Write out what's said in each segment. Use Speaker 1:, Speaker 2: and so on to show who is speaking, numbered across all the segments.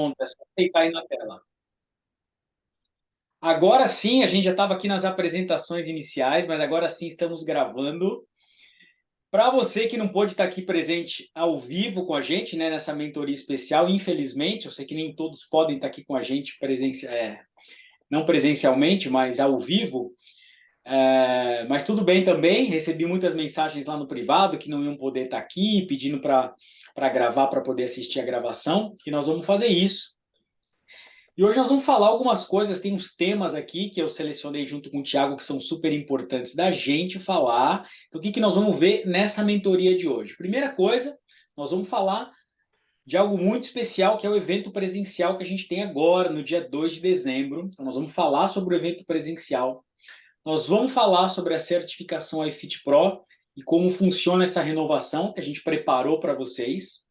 Speaker 1: Pronto, é só clicar aí na tela. Agora sim, a gente já estava aqui nas apresentações iniciais, mas agora sim estamos gravando. Para você que não pôde estar aqui presente ao vivo com a gente, né, nessa mentoria especial, infelizmente, eu sei que nem todos podem estar aqui com a gente não presencialmente, mas ao vivo. Mas tudo bem também, recebi muitas mensagens lá no privado que não iam poder estar aqui, pedindo para gravar, para poder assistir a gravação, e nós vamos fazer isso. E hoje nós vamos falar algumas coisas, tem uns temas aqui que eu selecionei junto com o Thiago que são super importantes da gente falar. Então, o que nós vamos ver nessa mentoria de hoje? Primeira coisa, nós vamos falar de algo muito especial, que é o evento presencial que a gente tem agora, no dia 2 de dezembro. Então, nós vamos falar sobre o evento presencial. Nós vamos falar sobre a certificação iFit Pro e como funciona essa renovação que a gente preparou para vocês.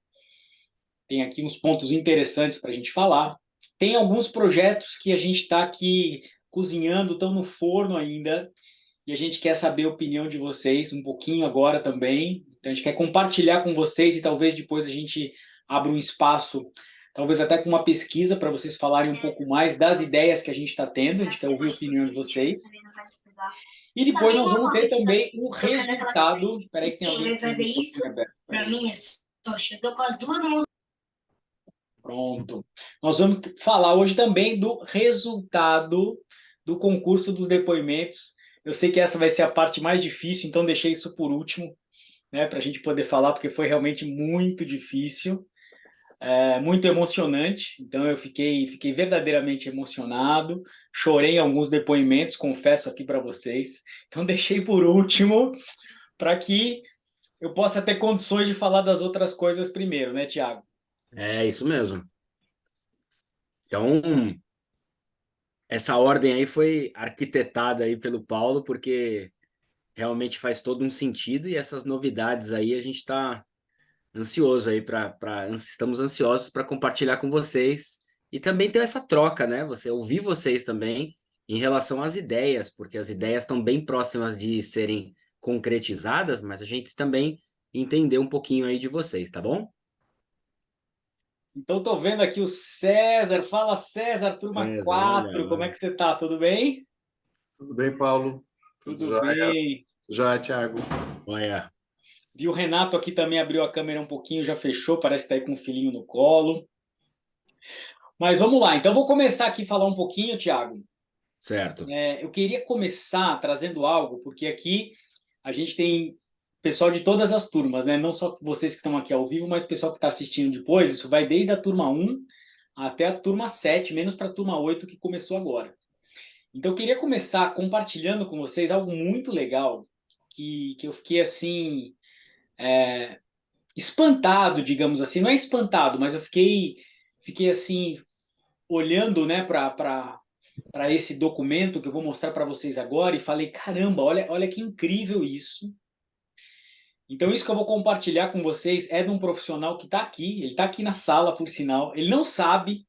Speaker 1: Tem aqui uns pontos interessantes para a gente falar. Tem alguns projetos que a gente está aqui cozinhando, estão no forno ainda, e a gente quer saber a opinião de vocês um pouquinho agora também. Então, a gente quer compartilhar com vocês e talvez depois a gente abra um espaço, talvez até com uma pesquisa, para vocês falarem um pouco mais das ideias que a gente está tendo. A gente quer ouvir a opinião de vocês. E
Speaker 2: Se
Speaker 1: depois
Speaker 2: alguém
Speaker 1: nós vamos
Speaker 2: morre,
Speaker 1: ter também o
Speaker 2: tocando aquela
Speaker 1: resultado. Espera aí que tem
Speaker 2: quem
Speaker 1: alguém
Speaker 2: vai
Speaker 1: com o
Speaker 2: fazer
Speaker 1: microfone
Speaker 2: isso,
Speaker 1: aberto.
Speaker 2: pra mim, é só chegou com as duas mãos.
Speaker 1: Pronto. Nós vamos falar hoje também do resultado do concurso dos depoimentos. Eu sei que essa vai ser a parte mais difícil, então deixei isso por último, né, para a gente poder falar, porque foi realmente muito difícil, muito emocionante. Então eu fiquei verdadeiramente emocionado, chorei em alguns depoimentos, confesso aqui para vocês. Então deixei por último para que eu possa ter condições de falar das outras coisas primeiro, né, Tiago?
Speaker 3: É isso mesmo. Então, essa ordem aí foi arquitetada aí pelo Paulo, porque realmente faz todo um sentido e essas novidades aí a gente está ansioso aí estamos ansiosos para compartilhar com vocês e também ter essa troca, né? Você ouvir vocês também em relação às ideias, porque as ideias estão bem próximas de serem concretizadas, mas a gente também entender um pouquinho aí de vocês, tá bom?
Speaker 1: Então, estou vendo aqui o César. Fala, César, turma
Speaker 3: César, olha
Speaker 1: 4. Como é
Speaker 3: lá.
Speaker 1: que você tá? Tudo bem?
Speaker 2: Tudo bem, Paulo? Tudo
Speaker 1: Tudo
Speaker 2: jóia?
Speaker 1: bem.
Speaker 2: Jóia, Thiago.
Speaker 3: Olha,
Speaker 1: Vi o Renato aqui também abriu a câmera um pouquinho, já fechou, parece que tá aí com o filhinho no colo. Mas vamos lá. Então, vou começar aqui a falar um pouquinho, Thiago.
Speaker 3: certo.
Speaker 1: Eu queria começar trazendo algo, porque aqui a gente tem pessoal de todas as turmas, né? Não só vocês que estão aqui ao vivo, mas o pessoal que está assistindo depois. Isso vai desde a turma 1 até a turma 7, menos para a turma 8 que começou agora. Então, eu queria começar compartilhando com vocês algo muito legal, que eu fiquei assim, espantado, digamos assim. Não é espantado, mas eu fiquei assim, olhando, né, para esse documento que eu vou mostrar para vocês agora e falei: caramba, olha que incrível isso. Então, isso que eu vou compartilhar com vocês é de um profissional que está aqui, ele está aqui na sala, por sinal. Ele não sabe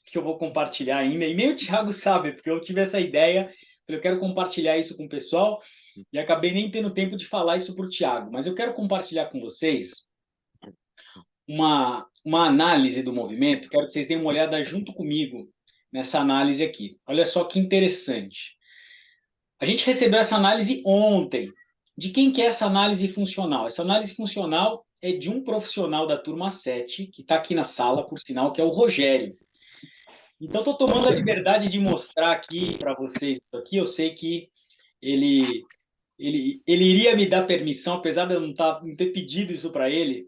Speaker 1: que eu vou compartilhar ainda, e nem o Thiago sabe, porque eu tive essa ideia, eu quero compartilhar isso com o pessoal, e acabei nem tendo tempo de falar isso para o Thiago, mas eu quero compartilhar com vocês uma análise do movimento, quero que vocês deem uma olhada junto comigo nessa análise aqui. Olha só que interessante. A gente recebeu essa análise ontem. De quem que é essa análise funcional? Essa análise funcional é de um profissional da turma 7, que está aqui na sala, por sinal, que é o Rogério. Então, estou tomando a liberdade de mostrar aqui para vocês isso aqui. Eu sei que ele, ele iria me dar permissão, apesar de eu não ter pedido isso para ele,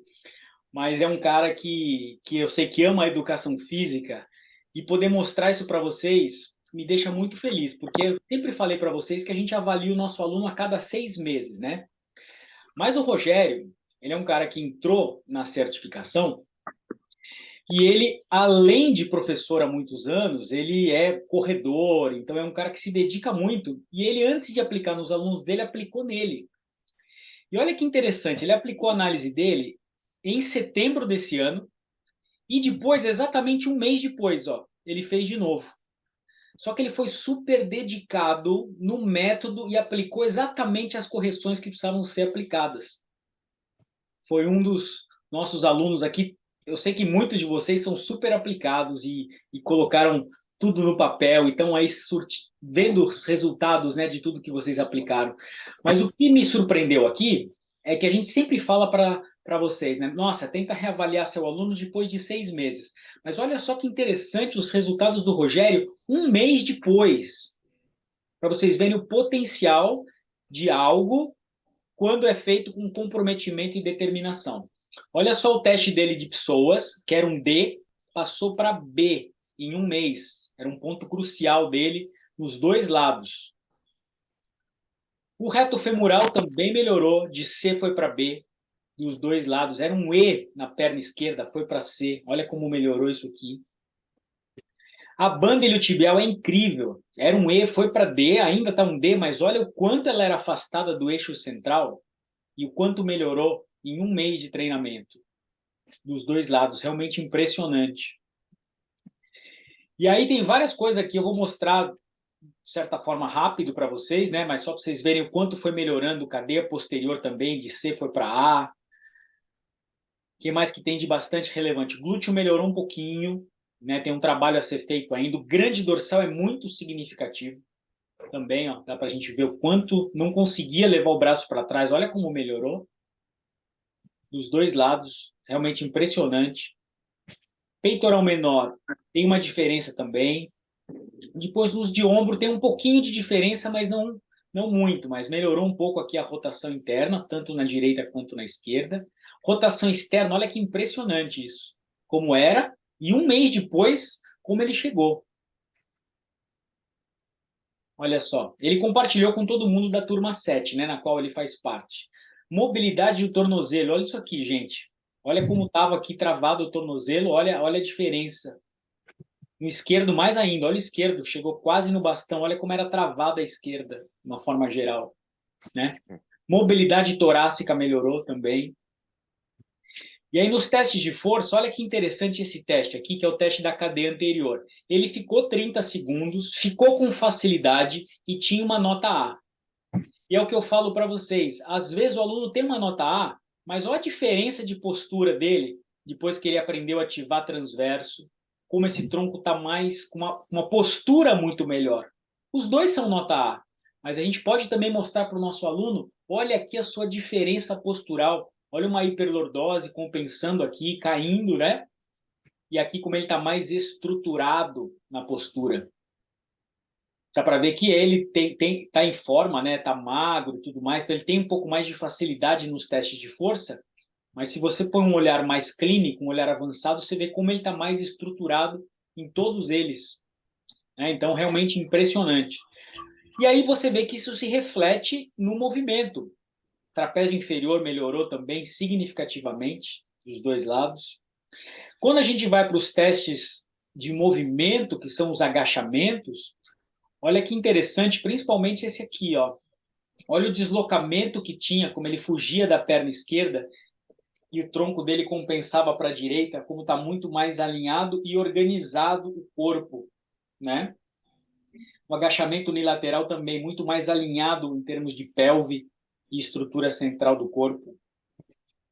Speaker 1: mas é um cara que eu sei que ama a educação física e poder mostrar isso para vocês me deixa muito feliz, porque eu sempre falei para vocês que a gente avalia o nosso aluno a cada 6 meses, né? Mas o Rogério, ele é um cara que entrou na certificação e ele, além de professor há muitos anos, ele é corredor, então é um cara que se dedica muito. E ele, antes de aplicar nos alunos dele, aplicou nele. E olha que interessante, ele aplicou a análise dele em setembro desse ano, e depois, exatamente um mês depois, ó, ele fez de novo. Só que ele foi super dedicado no método e aplicou exatamente as correções que precisavam ser aplicadas. Foi um dos nossos alunos aqui eu sei que muitos de vocês são super aplicados e colocaram tudo no papel e estão aí vendo os resultados, né, de tudo que vocês aplicaram. Mas o que me surpreendeu aqui é que a gente sempre fala para vocês, né? Nossa, tenta reavaliar seu aluno depois de 6 meses. Mas olha só que interessante os resultados do Rogério um mês depois, para vocês verem o potencial de algo quando é feito com comprometimento e determinação. Olha só o teste dele de pessoas, que era um D, passou para B em um mês. Era um ponto crucial dele nos dois lados. O reto femoral também melhorou, de C foi para B, dos dois lados. Era um E na perna esquerda, foi para C. Olha como melhorou isso aqui. A banda iliotibial é incrível. Era um E, foi para D, ainda está um D, mas olha o quanto ela era afastada do eixo central e o quanto melhorou em um mês de treinamento dos dois lados. Realmente impressionante. E aí tem várias coisas aqui, eu vou mostrar de certa forma rápido para vocês, né? Mas só para vocês verem o quanto foi melhorando cadeia posterior também, de C foi para A. O que mais que tem de bastante relevante? O glúteo melhorou um pouquinho, né? Tem um trabalho a ser feito ainda. O grande dorsal é muito significativo também, ó. Dá para a gente ver o quanto não conseguia levar o braço para trás. Olha como melhorou dos dois lados, realmente impressionante. Peitoral menor tem uma diferença também. Depois, os de ombro tem um pouquinho de diferença, mas não muito, mas melhorou um pouco aqui a rotação interna, tanto na direita quanto na esquerda. Rotação externa, olha que impressionante isso. Como era, e um mês depois, como ele chegou. Olha só, ele compartilhou com todo mundo da turma 7, né, na qual ele faz parte. Mobilidade do tornozelo, olha isso aqui, gente. Olha como estava aqui travado o tornozelo, olha a diferença. No esquerdo, mais ainda, olha o esquerdo, chegou quase no bastão, olha como era travada a esquerda, de uma forma geral, né? Mobilidade torácica melhorou também. E aí, nos testes de força, olha que interessante esse teste aqui, que é o teste da cadeia anterior. Ele ficou 30 segundos, ficou com facilidade e tinha uma nota A. E é o que eu falo para vocês, às vezes o aluno tem uma nota A, mas olha a diferença de postura dele, depois que ele aprendeu a ativar transverso, como esse tronco está mais com uma postura muito melhor. Os dois são nota A, mas a gente pode também mostrar para o nosso aluno, olha aqui a sua diferença postural, olha uma hiperlordose compensando aqui, caindo, né? E aqui como ele está mais estruturado na postura. Dá para ver que ele tá em forma, né? Tá magro e tudo mais, então ele tem um pouco mais de facilidade nos testes de força, mas se você põe um olhar mais clínico, um olhar avançado, você vê como ele está mais estruturado em todos eles, né? Então, realmente impressionante. E aí você vê que isso se reflete no movimento. O trapézio inferior melhorou também significativamente, dos dois lados. Quando a gente vai para os testes de movimento, que são os agachamentos, olha que interessante, principalmente esse aqui, ó. Olha o deslocamento que tinha, como ele fugia da perna esquerda e o tronco dele compensava para a direita, como está muito mais alinhado e organizado o corpo, né? O agachamento unilateral também muito mais alinhado em termos de pelve e estrutura central do corpo.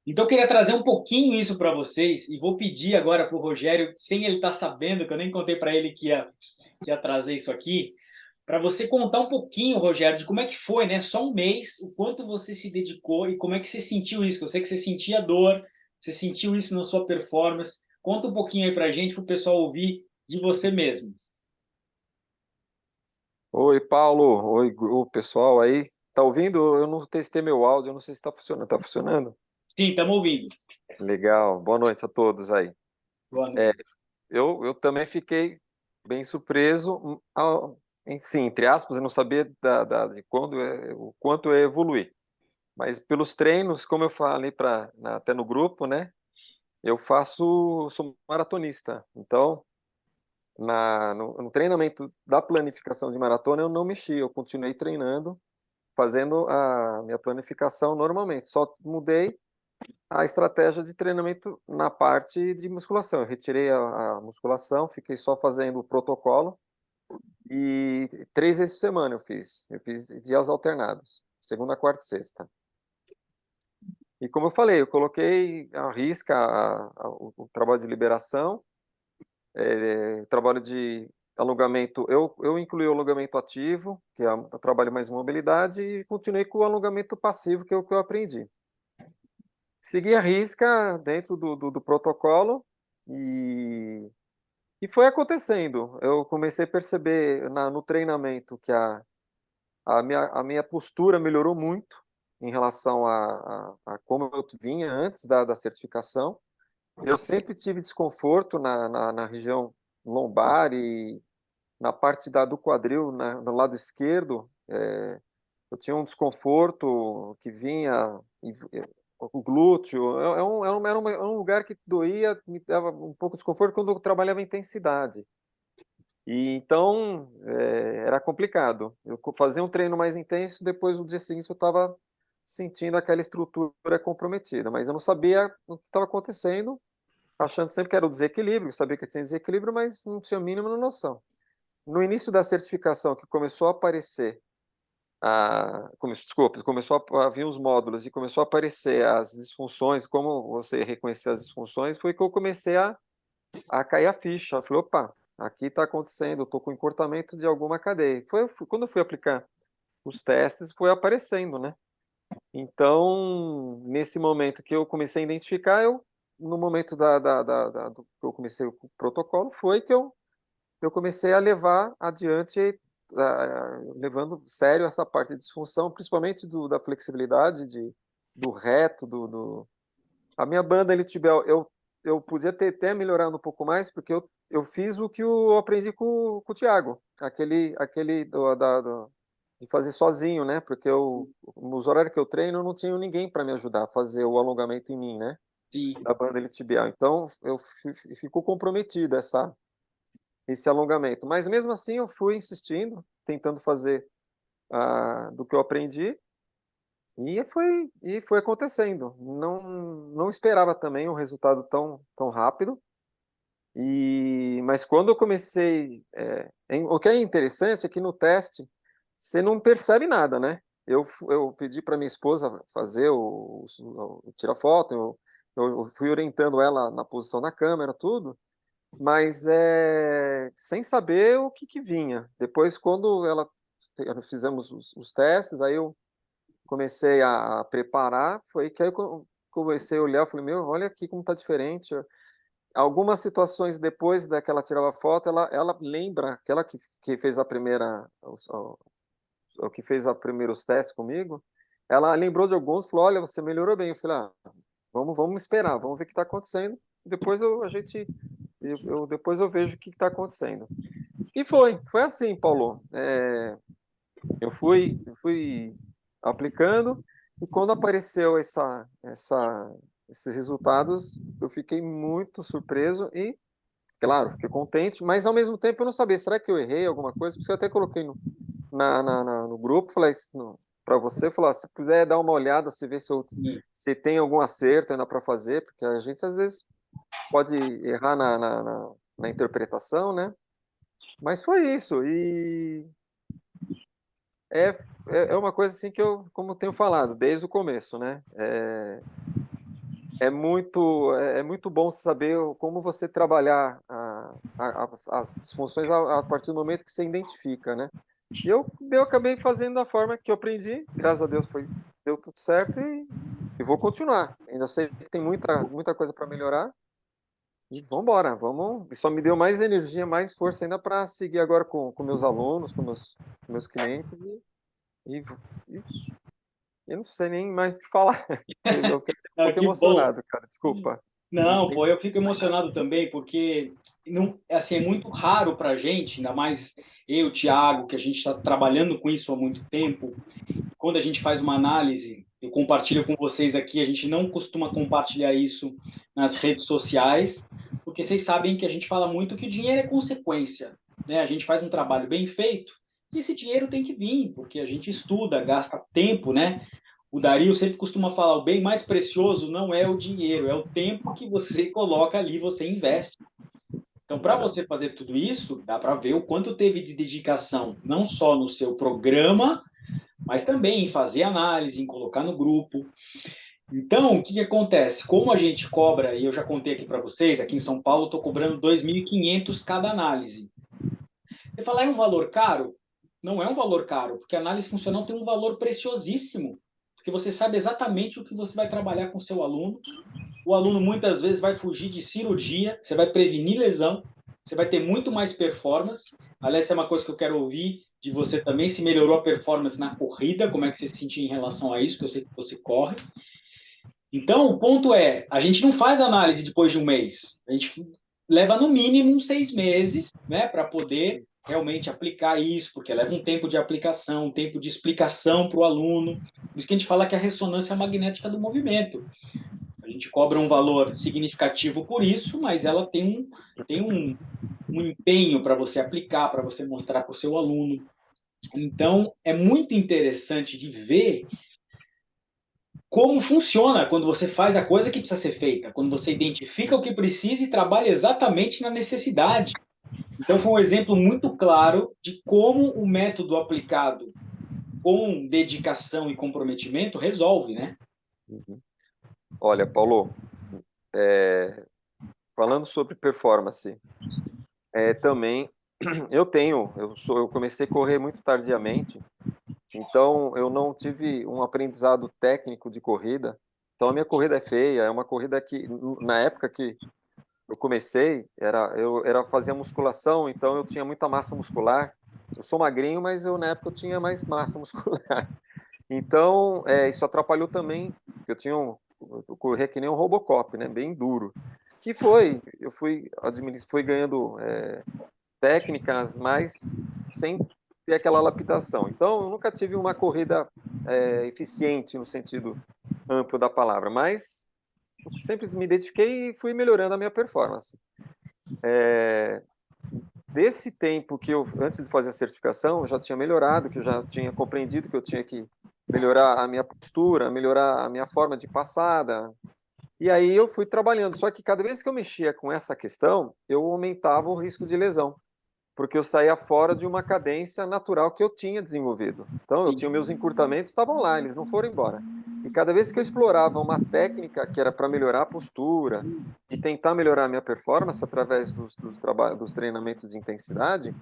Speaker 1: Então, eu queria trazer um pouquinho isso para vocês e vou pedir agora para o Rogério, sem ele estar sabendo, que eu nem contei para ele que ia trazer isso aqui, para você contar um pouquinho, Rogério, de como é que foi, né? Só um mês, o quanto você se dedicou e como é que você sentiu isso. Eu sei que você sentia dor, você sentiu isso na sua performance. Conta um pouquinho aí para a gente, para o pessoal ouvir de você mesmo.
Speaker 4: Oi, Paulo. Oi, pessoal aí. Tá ouvindo? Eu não testei meu áudio, eu não sei se está funcionando. Tá funcionando?
Speaker 1: Sim, estamos ouvindo.
Speaker 4: Legal. Boa noite a todos aí.
Speaker 1: Boa
Speaker 4: É,
Speaker 1: noite.
Speaker 4: eu também fiquei bem surpreso, sim, entre aspas, eu não sabia de quando, o quanto eu ia evoluir. Mas pelos treinos, como eu falei até no grupo, né? Sou maratonista. Então, no treinamento da planificação de maratona, eu não mexi, eu continuei treinando, fazendo a minha planificação normalmente. Só mudei a estratégia de treinamento na parte de musculação. Eu retirei a musculação, fiquei só fazendo o protocolo e 3 vezes por semana eu fiz. Eu fiz dias alternados, segunda, quarta e sexta. E como eu falei, eu coloquei à risca o trabalho de liberação, trabalho de alongamento, eu incluí o alongamento ativo, que é o trabalho mais mobilidade, e continuei com o alongamento passivo, que é o que eu aprendi. Segui a risca dentro do protocolo e foi acontecendo. Eu comecei a perceber no treinamento que a minha postura melhorou muito em relação a como eu vinha antes da certificação. Eu sempre tive desconforto na região lombar e na parte do quadril, no lado esquerdo. Eu tinha um desconforto que vinha, o glúteo. Era um lugar que doía, me dava um pouco de desconforto quando eu trabalhava em intensidade. E então era complicado. Eu fazia um treino mais intenso, depois no dia seguinte eu estava sentindo aquela estrutura comprometida, mas eu não sabia o que estava acontecendo, achando sempre que era o desequilíbrio, eu sabia que tinha desequilíbrio, mas não tinha a mínima noção. No início da certificação, que começou a aparecer, começou a vir os módulos e começou a aparecer as disfunções, como você reconhecer as disfunções, foi que eu comecei a cair a ficha. Eu falei, opa, aqui está acontecendo, eu estou com encurtamento de alguma cadeia. Quando eu fui aplicar os testes, foi aparecendo, né? Então, nesse momento que eu comecei a identificar, no momento do que eu comecei o protocolo, foi que eu comecei a levar adiante, levando sério essa parte de disfunção, principalmente da flexibilidade, do reto, a minha banda Elitibel, eu podia ter até melhorado um pouco mais, porque eu fiz o que eu aprendi com o Thiago, aquele de fazer sozinho, né? Porque nos horários que eu treino, eu não tinha ninguém para me ajudar a fazer o alongamento em mim, né?
Speaker 1: Sim.
Speaker 4: Da banda iliotibial. Então, ficou comprometido esse alongamento. Mas mesmo assim, eu fui insistindo, tentando fazer do que eu aprendi, e foi acontecendo. Não esperava também um resultado tão rápido. Mas quando eu comecei, o que é interessante é que no teste você não percebe nada, né? Eu pedi para minha esposa fazer tirar foto, eu fui orientando ela na posição da câmera, tudo, mas sem saber o que vinha. Depois, quando fizemos os testes, aí eu comecei a preparar, foi que aí eu comecei a olhar, eu falei, meu, olha aqui como está diferente. Algumas situações depois daquela tirava foto, ela lembra, aquela que fez a primeira, o que fez os primeiros testes comigo, ela lembrou de alguns, falou, olha, você melhorou bem. Eu falei, vamos esperar, vamos ver o que está acontecendo, depois depois eu vejo o que está acontecendo. E foi assim, Paulo. Eu fui aplicando, e quando apareceu esses resultados, eu fiquei muito surpreso e, claro, fiquei contente, mas ao mesmo tempo eu não sabia, será que eu errei alguma coisa? Porque eu até coloquei no grupo, falei para você, falar, se puder dar uma olhada, se ver se tem algum acerto ainda para fazer, porque a gente às vezes pode errar na interpretação, né? Mas foi isso, e é uma coisa assim que eu, como eu tenho falado, desde o começo, né? É muito bom saber como você trabalhar as disfunções a partir do momento que você identifica, né? E eu acabei fazendo da forma que eu aprendi, graças a Deus deu tudo certo e vou continuar. Ainda sei que tem muita coisa para melhorar e vamos embora, vamos. Só me deu mais energia, mais força ainda para seguir agora com meus alunos, com meus clientes e eu não sei nem mais o que falar. Eu fiquei um pouco
Speaker 1: Que bom.
Speaker 4: emocionado, cara, desculpa.
Speaker 1: Não, pô, eu fico emocionado também, porque não, assim, é muito raro para a gente, ainda mais eu, Thiago, que a gente está trabalhando com isso há muito tempo. Quando a gente faz uma análise, eu compartilho com vocês aqui, a gente não costuma compartilhar isso nas redes sociais, porque vocês sabem que a gente fala muito que o dinheiro é consequência, né? A gente faz um trabalho bem feito e esse dinheiro tem que vir, porque a gente estuda, gasta tempo, né? O Dario sempre costuma falar, o bem mais precioso não é o dinheiro, é o tempo que você coloca ali, você investe. Então, para você fazer tudo isso, dá para ver o quanto teve de dedicação, não só no seu programa, mas também em fazer análise, em colocar no grupo. Então, o que que acontece? Como a gente cobra, e eu já contei aqui para vocês, aqui em São Paulo eu estou cobrando 2.500 cada análise. Você fala, é um valor caro? Não é um valor caro, porque a análise funcional tem um valor preciosíssimo, porque você sabe exatamente o que você vai trabalhar com o seu aluno. O aluno muitas vezes vai fugir de cirurgia, você vai prevenir lesão, você vai ter muito mais performance. Aliás, essa é uma coisa que eu quero ouvir de você também, se melhorou a performance na corrida, como é que você se sentiu em relação a isso, que eu sei que você corre. Então, o ponto é, a gente não faz análise depois de um mês. A gente leva no mínimo uns 6 meses, né, para poder realmente aplicar isso, porque leva um tempo de aplicação, um tempo de explicação para o aluno. Por isso que a gente fala que é a ressonância magnética do movimento. A gente cobra um valor significativo por isso, mas ela tem um empenho para você aplicar, para você mostrar para o seu aluno. Então, é muito interessante de ver como funciona quando você faz a coisa que precisa ser feita, quando você identifica o que precisa e trabalha exatamente na necessidade. Então, foi um exemplo muito claro de como o método aplicado com dedicação e comprometimento resolve, né?
Speaker 4: Uhum. Olha, Paulo, falando sobre performance, também eu comecei a correr muito tardiamente, então eu não tive um aprendizado técnico de corrida. Então a minha corrida é feia, é uma corrida que na época que eu comecei, eu fazia musculação, então eu tinha muita massa muscular. Eu sou magrinho, mas na época eu tinha mais massa muscular. Então, isso atrapalhou também, porque eu corria que nem um Robocop, né, bem duro. Eu fui ganhando técnicas, mas sem ter aquela lapidação. Então, eu nunca tive uma corrida eficiente no sentido amplo da palavra, mas eu sempre me identifiquei e fui melhorando a minha performance. Desse tempo antes de fazer a certificação, eu já tinha melhorado, que eu já tinha compreendido que eu tinha que melhorar a minha postura, melhorar a minha forma de passada. E aí eu fui trabalhando. Só que cada vez que eu mexia com essa questão, eu aumentava o risco de lesão, porque eu saía fora de uma cadência natural que eu tinha desenvolvido. Então, eu tinha meus encurtamentos, estavam lá, eles não foram embora. E cada vez que eu explorava uma técnica que era para melhorar a postura e tentar melhorar a minha performance através dos treinamentos de intensidade,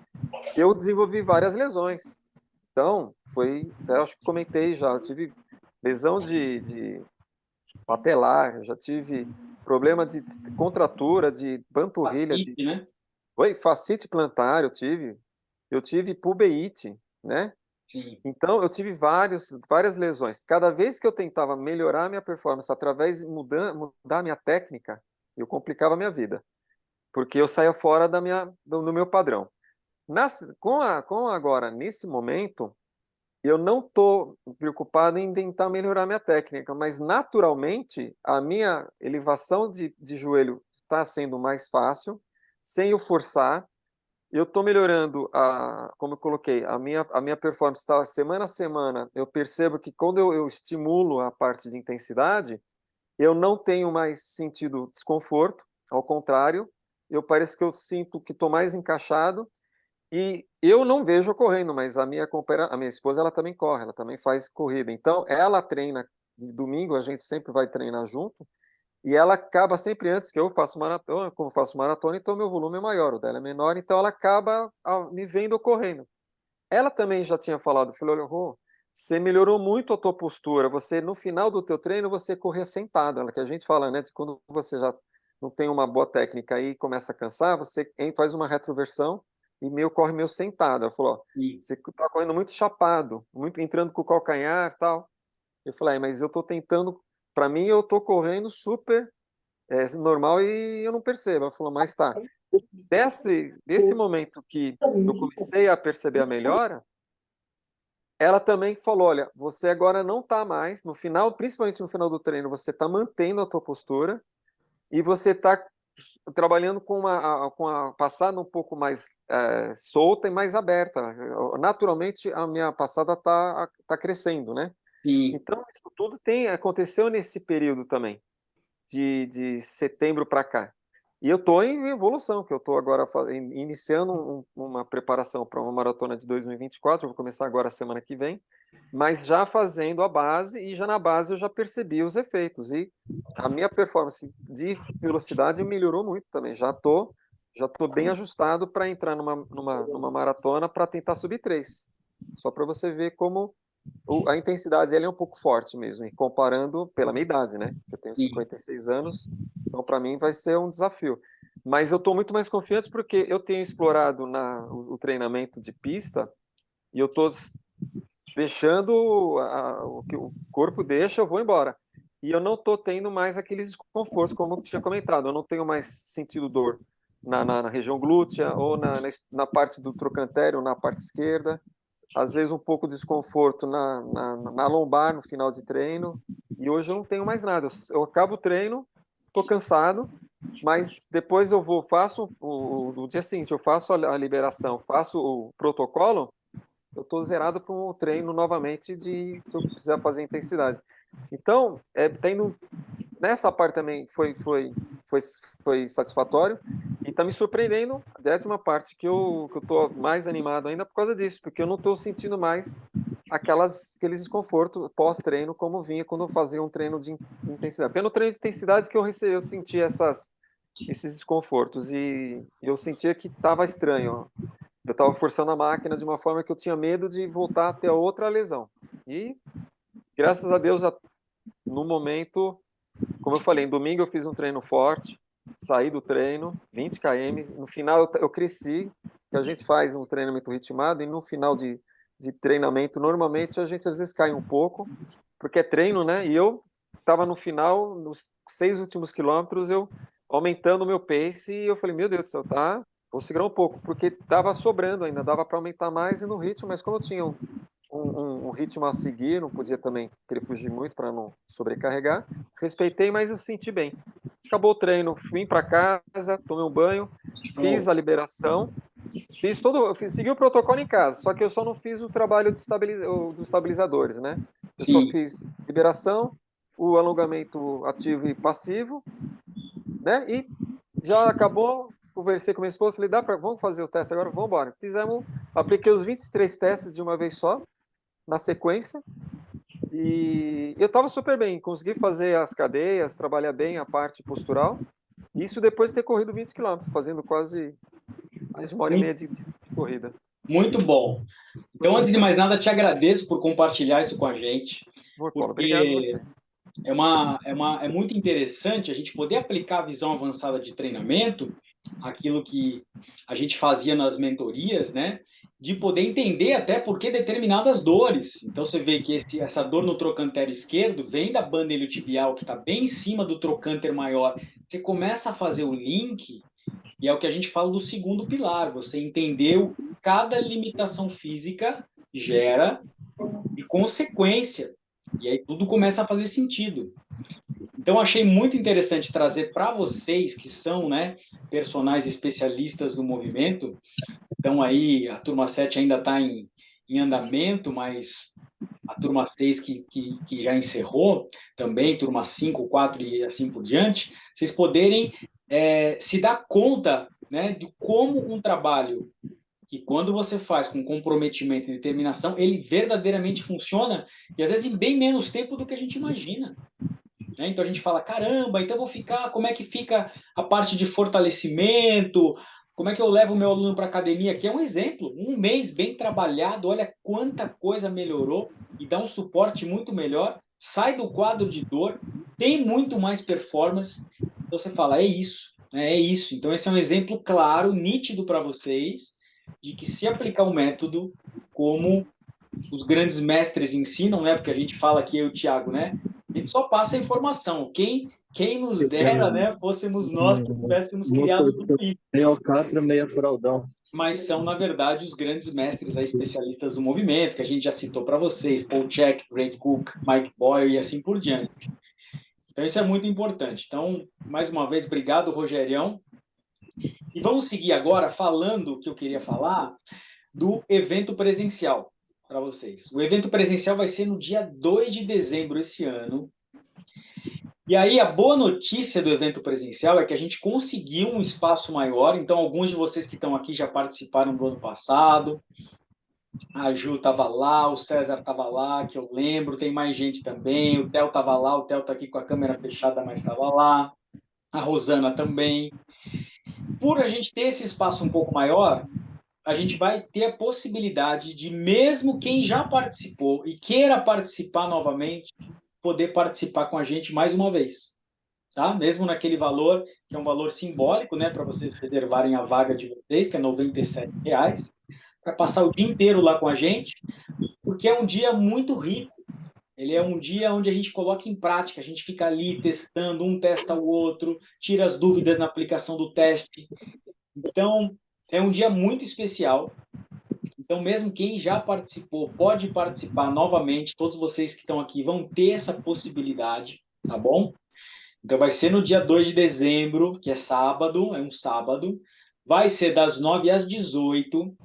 Speaker 4: eu desenvolvi várias lesões. Então, eu acho que comentei já, eu tive lesão de patelar, eu já tive problema de contratura, de panturrilha,
Speaker 1: Facite, né?
Speaker 4: fascite plantar, eu tive pubeite, né?
Speaker 1: Sim.
Speaker 4: Então, eu tive várias lesões. Cada vez que eu tentava melhorar a minha performance através de mudar a minha técnica, eu complicava a minha vida, porque eu saía fora do meu padrão. Agora, nesse momento, eu não estou preocupado em tentar melhorar minha técnica, mas naturalmente a minha elevação de joelho está sendo mais fácil, sem eu forçar. Eu estou melhorando, como eu coloquei, a minha performance está semana a semana. Eu percebo que quando eu estimulo a parte de intensidade, eu não tenho mais sentido desconforto, ao contrário, eu parece que eu sinto que estou mais encaixado e eu não vejo correndo, mas a minha esposa, ela também corre, ela também faz corrida. Então, ela treina de domingo, a gente sempre vai treinar junto, e ela acaba sempre antes que eu faço maratona, como eu faço maratona, então meu volume é maior, o dela é menor, então ela acaba me vendo correndo. Ela também já tinha falado, falou, olha, Rô, você melhorou muito a tua postura, você no final do teu treino você corria sentado, ela que a gente fala, né, de quando você já não tem uma boa técnica aí e começa a cansar, você faz uma retroversão e corre meio sentado. Ela falou, ó,
Speaker 1: Sim.
Speaker 4: você está correndo muito chapado, muito entrando com o calcanhar, tal. Eu falei, mas eu estou tentando, para mim eu estou correndo super normal e eu não percebo. Ela falou, mas tá. Desse momento que eu comecei a perceber a melhora, ela também falou, olha, você agora não está mais, no final, principalmente no final do treino, você está mantendo a tua postura e você está trabalhando com a passada um pouco mais solta e mais aberta. Naturalmente, a minha passada tá crescendo, né?
Speaker 1: Sim.
Speaker 4: Então, isso tudo aconteceu nesse período também, de setembro para cá. E eu estou em evolução, que eu estou agora iniciando uma preparação para uma maratona de 2024, eu vou começar agora a semana que vem, mas já fazendo a base, e já na base eu já percebi os efeitos, e a minha performance de velocidade melhorou muito também, já tô bem ajustado para entrar numa maratona para tentar subir 3, só para você ver como a intensidade ela é um pouco forte mesmo, e comparando pela minha idade, né? Eu tenho 56 anos, então para mim vai ser um desafio. Mas eu estou muito mais confiante porque eu tenho explorado o treinamento de pista e eu estou deixando o que o corpo deixa, eu vou embora. E eu não estou tendo mais aqueles desconfortos, como eu tinha comentado, eu não tenho mais sentido dor na região glútea ou na parte do trochantério, na parte esquerda. Às vezes um pouco de desconforto na lombar no final de treino, e hoje eu não tenho mais nada. Eu acabo o treino, estou cansado, mas depois faço no dia seguinte, eu faço a liberação, faço o protocolo, eu estou zerado para um treino novamente se eu precisar fazer intensidade. Então, nessa parte também foi satisfatório, e está me surpreendendo, é de uma parte que eu estou mais animado ainda por causa disso, porque eu não estou sentindo mais aqueles desconfortos pós-treino como vinha quando eu fazia um treino de intensidade. Porque no treino de intensidade que eu senti esses desconfortos, e eu sentia que estava estranho. Eu estava forçando a máquina de uma forma que eu tinha medo de voltar a ter outra lesão. E, graças a Deus, no momento, como eu falei, em domingo eu fiz um treino forte, saí do treino, 20 km, no final eu cresci, que a gente faz um treinamento ritmado, e no final de treinamento, normalmente a gente às vezes cai um pouco, porque é treino, né? E eu estava no final, nos 6 últimos quilômetros, eu aumentando o meu pace, e eu falei, meu Deus do céu, vou segurar um pouco, porque estava sobrando ainda, dava para aumentar mais e no ritmo, mas como eu tinha um ritmo a seguir, não podia também querer fugir muito para não sobrecarregar, respeitei, mas eu senti bem. Acabou o treino, vim para casa, tomei um banho, fiz a liberação, segui o protocolo em casa, só que eu só não fiz o trabalho dos estabilizadores, né? Eu só fiz liberação, o alongamento ativo e passivo, né? E já acabou, conversei com minha esposa, falei, vamos fazer o teste agora? Vamos embora. Apliquei os 23 testes de uma vez só, na sequência, e eu estava super bem, consegui fazer as cadeias, trabalhar bem a parte postural, isso depois de ter corrido 20 km, fazendo quase mais de 1h30 de corrida.
Speaker 1: Muito bom. Então, antes de mais nada, te agradeço por compartilhar isso com a gente.
Speaker 4: Obrigado a vocês.
Speaker 1: É muito interessante a gente poder aplicar a visão avançada de treinamento, aquilo que a gente fazia nas mentorias, né? De poder entender até por que determinadas dores. Então, você vê que essa dor no trochantério esquerdo vem da banda iliotibial, que está bem em cima do trochanter maior. Você começa a fazer o link, e é o que a gente fala do segundo pilar. Você entendeu cada limitação física gera de consequência. E aí tudo começa a fazer sentido. Então, achei muito interessante trazer para vocês, que são, né, personagens especialistas do movimento. Então, aí, a turma 7 ainda está em andamento, mas a turma 6 que já encerrou, também, turma 5, 4 e assim por diante, vocês poderem se dar conta, né, de como um trabalho que quando você faz com comprometimento e determinação, ele verdadeiramente funciona, e às vezes em bem menos tempo do que a gente imagina. Né? Então a gente fala, caramba, então como é que fica a parte de fortalecimento, como é que eu levo o meu aluno para a academia, que é um exemplo, um mês bem trabalhado, olha quanta coisa melhorou, e dá um suporte muito melhor, sai do quadro de dor, tem muito mais performance, então você fala, é isso, né? É isso. Então esse é um exemplo claro, nítido para vocês, de que se aplicar o método como os grandes mestres ensinam, né? Porque a gente fala aqui, eu e o Thiago, né? A gente só passa a informação. Quem nos dera, né? Fôssemos nós que tivéssemos criado tudo isso.
Speaker 5: Neocatra, meia fraldão.
Speaker 1: Mas são, na verdade, os grandes mestres, aí, especialistas do movimento, que a gente já citou para vocês, Paul Chek, Greg Cook, Mike Boyle e assim por diante. Então, isso é muito importante. Então, mais uma vez, obrigado, Rogerião. E vamos seguir agora falando o que eu queria falar do evento presencial para vocês. O evento presencial vai ser no dia 2 de dezembro esse ano. E aí, a boa notícia do evento presencial é que a gente conseguiu um espaço maior. Então, alguns de vocês que estão aqui já participaram do ano passado. A Ju estava lá, o César estava lá, que eu lembro. Tem mais gente também. O Theo estava lá, o Theo está aqui com a câmera fechada, mas estava lá. A Rosana também. Por a gente ter esse espaço um pouco maior, a gente vai ter a possibilidade de, mesmo quem já participou e queira participar novamente, poder participar com a gente mais uma vez, tá? Mesmo naquele valor, que é um valor simbólico, né, para vocês reservarem a vaga de vocês, que é R$ 97, para passar o dia inteiro lá com a gente, porque é um dia muito rico. Ele é um dia onde a gente coloca em prática, a gente fica ali testando, um testa o outro, tira as dúvidas na aplicação do teste. Então, é um dia muito especial. Então, mesmo quem já participou pode participar novamente. Todos vocês que estão aqui vão ter essa possibilidade, tá bom? Então, vai ser no dia 2 de dezembro, que é sábado, é um sábado. Vai ser das 9 às 18,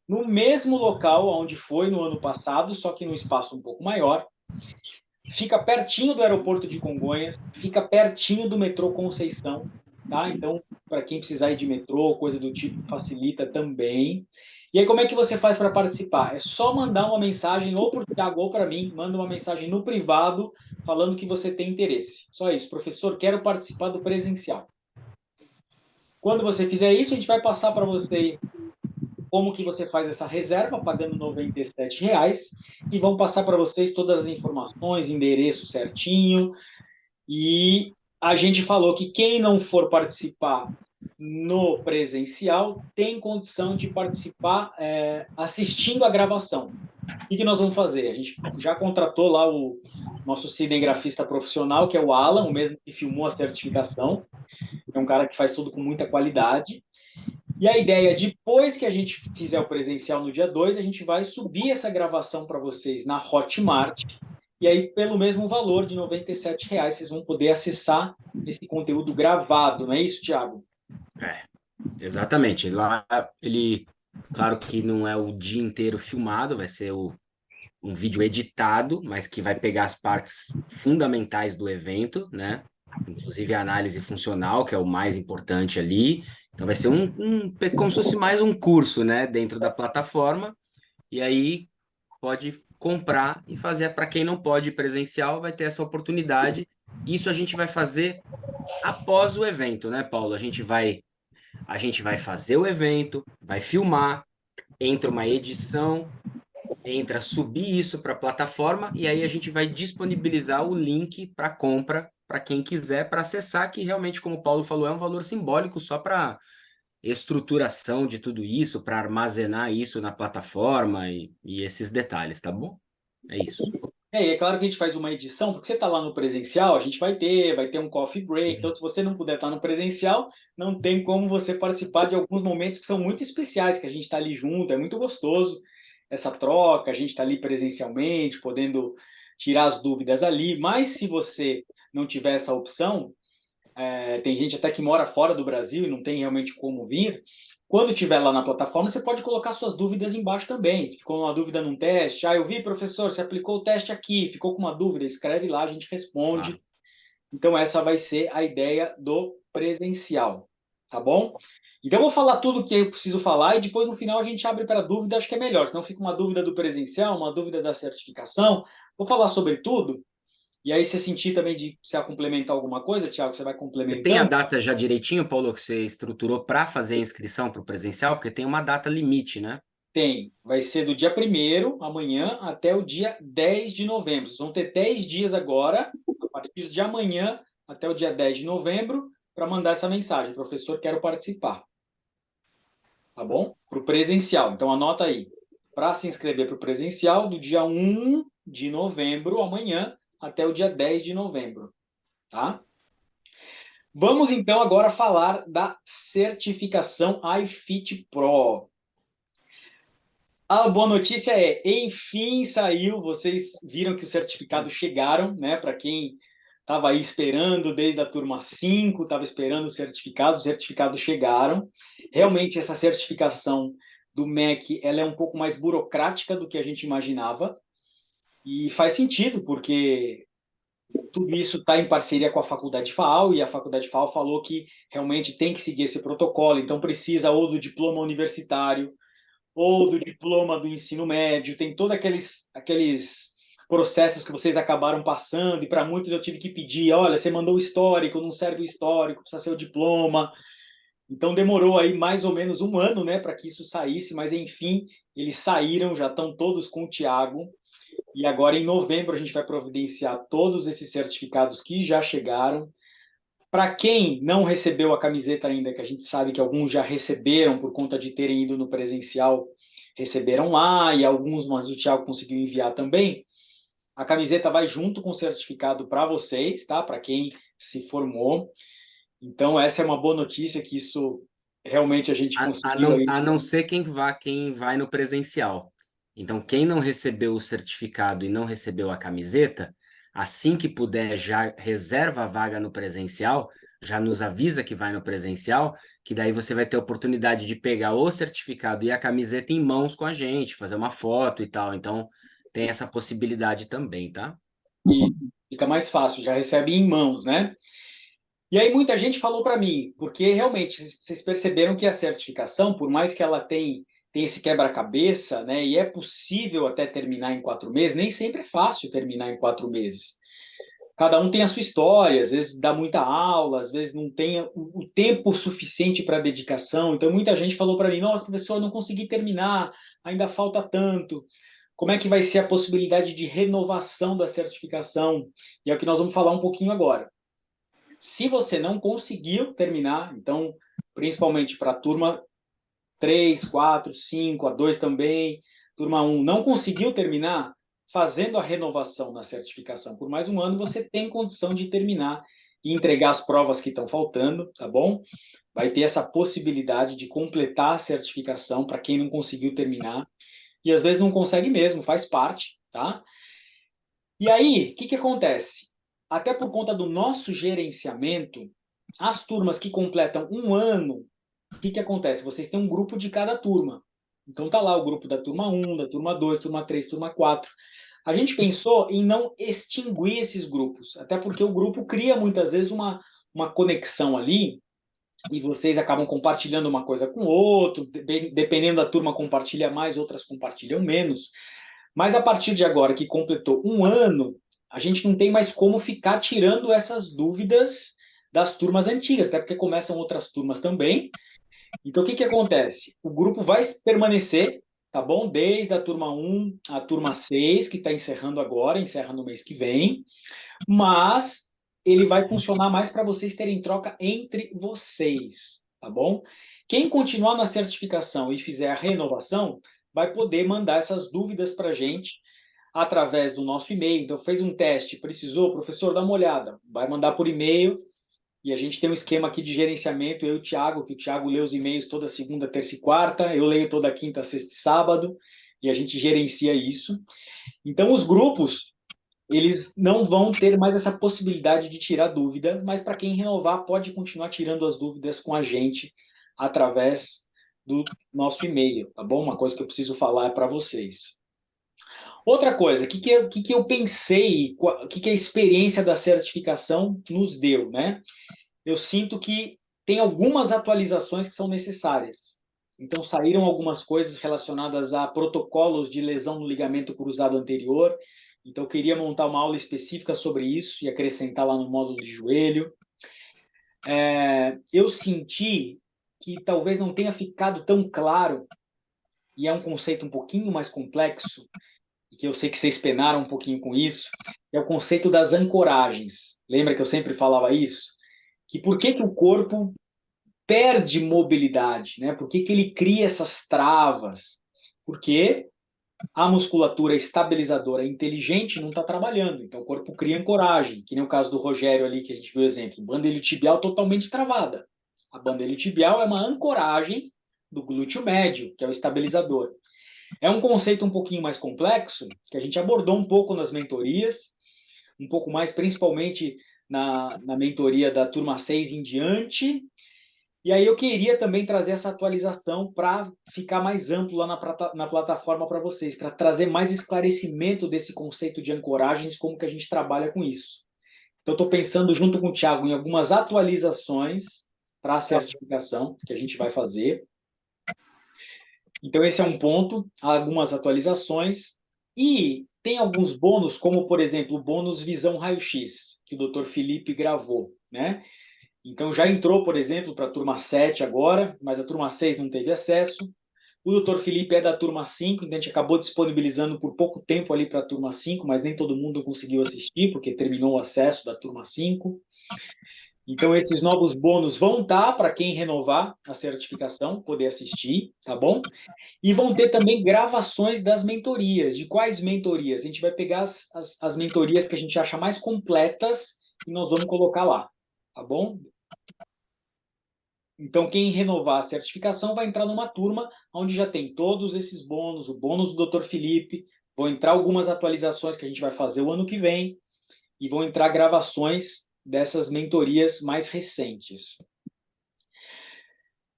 Speaker 1: no mesmo local onde foi no ano passado, só que num espaço um pouco maior. Fica pertinho do aeroporto de Congonhas, fica pertinho do metrô Conceição, tá? Então, para quem precisar ir de metrô, coisa do tipo, facilita também. E aí, como é que você faz para participar? É só mandar uma mensagem ou para o Thiago ou para mim, manda uma mensagem no privado falando que você tem interesse. Só isso, professor, quero participar do presencial. Quando você fizer isso, a gente vai passar para você como que você faz essa reserva, pagando R$ 97, e vão passar para vocês todas as informações, endereço certinho, e a gente falou que quem não for participar no presencial tem condição de participar assistindo a gravação. O que nós vamos fazer? A gente já contratou lá o nosso cinegrafista profissional, que é o Alan, o mesmo que filmou a certificação. É um cara que faz tudo com muita qualidade. E a ideia, depois que a gente fizer o presencial no dia 2, a gente vai subir essa gravação para vocês na Hotmart. E aí, pelo mesmo valor de R$ 97, vocês vão poder acessar esse conteúdo gravado, não é isso, Thiago?
Speaker 3: Exatamente. Lá ele, claro que não é o dia inteiro filmado, vai ser um vídeo editado, mas que vai pegar as partes fundamentais do evento, né? Inclusive a análise funcional, que é o mais importante ali. Então vai ser como se fosse mais um curso, né, dentro da plataforma. E aí pode comprar e fazer. Para quem não pode ir presencial, vai ter essa oportunidade. Isso a gente vai fazer após o evento, né, Paulo? A gente vai fazer o evento, vai filmar, entra uma edição, entra subir isso para a plataforma e aí a gente vai disponibilizar o link para compra para quem quiser para acessar, que realmente, como o Paulo falou, é um valor simbólico só para estruturação de tudo isso, para armazenar isso na plataforma e esses detalhes, tá bom? É isso.
Speaker 1: E é claro que a gente faz uma edição, porque você está lá no presencial, a gente vai ter um coffee break. Então, se você não puder estar no presencial, não tem como você participar de alguns momentos que são muito especiais, que a gente está ali junto, é muito gostoso essa troca, a gente está ali presencialmente, podendo tirar as dúvidas ali. Mas se você não tiver essa opção, tem gente até que mora fora do Brasil e não tem realmente como vir. Quando estiver lá na plataforma, você pode colocar suas dúvidas embaixo também. Ficou uma dúvida num teste? Eu vi, professor, você aplicou o teste aqui, ficou com uma dúvida? Escreve lá, a gente responde. Então, essa vai ser a ideia do presencial, tá bom? Então, eu vou falar tudo o que eu preciso falar e depois, no final, a gente abre para dúvida, acho que é melhor. Senão fica uma dúvida do presencial, uma dúvida da certificação. Vou falar sobre tudo. E aí, se sentir também de precisar complementar alguma coisa, Thiago, você vai
Speaker 3: Você tem a
Speaker 1: complementando?
Speaker 3: data já direitinho, Paulo, que você estruturou para fazer a inscrição para o presencial? Porque tem uma data limite, né?
Speaker 1: Tem. Vai ser do dia 1º, amanhã, até o dia 10 de novembro. Vocês vão ter 10 dias agora, a partir de amanhã até o dia 10 de novembro, para mandar essa mensagem. Professor, quero participar. Tá bom? Para o presencial. Então, anota aí. Para se inscrever para o presencial, do dia 1 de novembro, amanhã, até o dia 10 de novembro. Tá? Vamos, então, agora falar da certificação iFit Pro. A boa notícia é, enfim saiu, vocês viram que os certificados chegaram, né? Para quem estava aí esperando desde a turma 5, estava esperando os certificados chegaram. Realmente essa certificação do MEC, ela é um pouco mais burocrática do que a gente imaginava. E faz sentido, porque Tudo isso está em parceria com a Faculdade FAO, e a Faculdade FAO falou que realmente tem que seguir esse protocolo, então precisa ou do diploma universitário, ou do diploma do ensino médio, tem todos aqueles processos que vocês acabaram passando, e para muitos eu tive que pedir, olha, você mandou o histórico, não serve o histórico, precisa ser o diploma. Então demorou aí mais ou menos um ano, né, para que isso saísse, mas enfim, eles saíram, já estão todos com o Tiago, e agora em novembro a gente vai providenciar todos esses certificados que já chegaram. Para quem não recebeu a camiseta ainda, que a gente sabe que alguns já receberam por conta de terem ido no presencial, receberam lá, e alguns, mas o Thiago conseguiu enviar também. A camiseta vai junto com o certificado para vocês, tá? Para quem se formou. Então, essa é uma boa notícia, que isso realmente a gente conseguiu aí.
Speaker 3: A não ser quem vai no presencial. Então, quem não recebeu o certificado e não recebeu a camiseta, assim que puder, já reserva a vaga no presencial, já nos avisa que vai no presencial, que daí você vai ter a oportunidade de pegar o certificado e a camiseta em mãos com a gente, fazer uma foto e tal. Então, tem essa possibilidade também, tá?
Speaker 1: E fica mais fácil, já recebe em mãos, né? E aí muita gente falou para mim, porque realmente vocês perceberam que a certificação, por mais que ela tem esse quebra-cabeça, né, e é possível até terminar em 4 meses, nem sempre é fácil terminar em 4 meses. Cada um tem a sua história, às vezes dá muita aula, às vezes não tem o tempo suficiente para dedicação. Então muita gente falou para mim, nossa, professor, não consegui terminar, ainda falta tanto. Como é que vai ser a possibilidade de renovação da certificação? E é o que nós vamos falar um pouquinho agora. Se você não conseguiu terminar, então, principalmente para a turma 3, 4, 5, a 2 também, turma 1, não conseguiu terminar, fazendo a renovação na certificação por mais um ano, você tem condição de terminar e entregar as provas que estão faltando, tá bom? Vai ter essa possibilidade de completar a certificação para quem não conseguiu terminar, e às vezes não consegue mesmo, faz parte, tá? E aí, o que acontece? Até por conta do nosso gerenciamento, as turmas que completam um ano, o que acontece? Vocês têm um grupo de cada turma. Então tá lá o grupo da turma 1, da turma 2, turma 3, turma 4. A gente pensou em não extinguir esses grupos, até porque o grupo cria muitas vezes uma conexão ali, e vocês acabam compartilhando uma coisa com o outro, dependendo da turma compartilha mais, outras compartilham menos. Mas a partir de agora, que completou um ano, a gente não tem mais como ficar tirando essas dúvidas das turmas antigas, até porque começam outras turmas também. Então, o que acontece? O grupo vai permanecer, tá bom? Desde a turma 1 à turma 6, que está encerrando agora, encerra no mês que vem, mas ele vai funcionar mais para vocês terem troca entre vocês, tá bom? Quem continuar na certificação e fizer a renovação, vai poder mandar essas dúvidas para a gente através do nosso e-mail. Então, fez um teste, precisou, professor, dá uma olhada. Vai mandar por e-mail, e a gente tem um esquema aqui de gerenciamento, eu e o Thiago, que o Thiago lê os e-mails toda segunda, terça e quarta, eu leio toda quinta, sexta e sábado, e a gente gerencia isso. Então, os grupos, eles não vão ter mais essa possibilidade de tirar dúvida, mas para quem renovar, pode continuar tirando as dúvidas com a gente através do nosso e-mail, tá bom? Uma coisa que eu preciso falar para vocês. Outra coisa, o que eu pensei, o que a experiência da certificação nos deu, né? Eu sinto que tem algumas atualizações que são necessárias. Então, saíram algumas coisas relacionadas a protocolos de lesão no ligamento cruzado anterior. Então, eu queria montar uma aula específica sobre isso e acrescentar lá no módulo de joelho. Eu senti que talvez não tenha ficado tão claro, e é um conceito um pouquinho mais complexo, e que eu sei que vocês penaram um pouquinho com isso, é o conceito das ancoragens. Lembra que eu sempre falava isso? Que por que o corpo perde mobilidade, né? Por que ele cria essas travas? Porque a musculatura estabilizadora inteligente não está trabalhando, então o corpo cria ancoragem, que nem o caso do Rogério ali, que a gente viu o exemplo, banda iliotibial totalmente travada. A banda iliotibial é uma ancoragem do glúteo médio, que é o estabilizador. É um conceito um pouquinho mais complexo, que a gente abordou um pouco nas mentorias, um pouco mais principalmente na mentoria da turma 6 em diante. E aí eu queria também trazer essa atualização para ficar mais amplo lá na plataforma para vocês, para trazer mais esclarecimento desse conceito de ancoragens, como que a gente trabalha com isso. Então, estou pensando junto com o Thiago em algumas atualizações para a certificação que a gente vai fazer. Então, esse é um ponto, algumas atualizações. E tem alguns bônus, como, por exemplo, o bônus Visão Raio-X, que o Dr. Felipe gravou, né? Então, já entrou, por exemplo, para a turma 7 agora, mas a turma 6 não teve acesso. O Dr. Felipe é da turma 5, então a gente acabou disponibilizando por pouco tempo ali para a turma 5, mas nem todo mundo conseguiu assistir, porque terminou o acesso da turma 5. Então, esses novos bônus vão estar para quem renovar a certificação, poder assistir, tá bom? E vão ter também gravações das mentorias. De quais mentorias? A gente vai pegar as mentorias que a gente acha mais completas e nós vamos colocar lá, tá bom? Então, quem renovar a certificação vai entrar numa turma onde já tem todos esses bônus, o bônus do Dr. Felipe, vão entrar algumas atualizações que a gente vai fazer o ano que vem e vão entrar gravações dessas mentorias mais recentes. O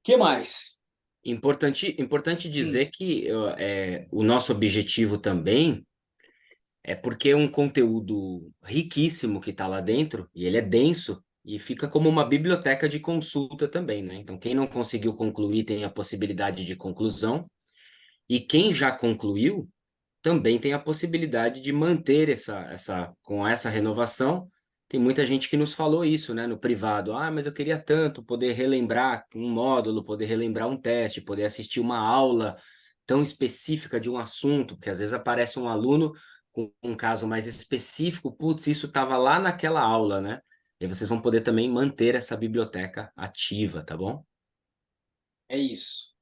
Speaker 1: que mais?
Speaker 3: Importante dizer que o nosso objetivo também é porque é um conteúdo riquíssimo que está lá dentro, e ele é denso, e fica como uma biblioteca de consulta também, né? Então, quem não conseguiu concluir tem a possibilidade de conclusão, e quem já concluiu também tem a possibilidade de manter com essa renovação. Tem muita gente que nos falou isso, né, no privado. Ah, mas eu queria tanto poder relembrar um módulo, poder relembrar um teste, poder assistir uma aula tão específica de um assunto, porque às vezes aparece um aluno com um caso mais específico, putz, isso estava lá naquela aula, né? E vocês vão poder também manter essa biblioteca ativa, tá bom?
Speaker 1: É isso.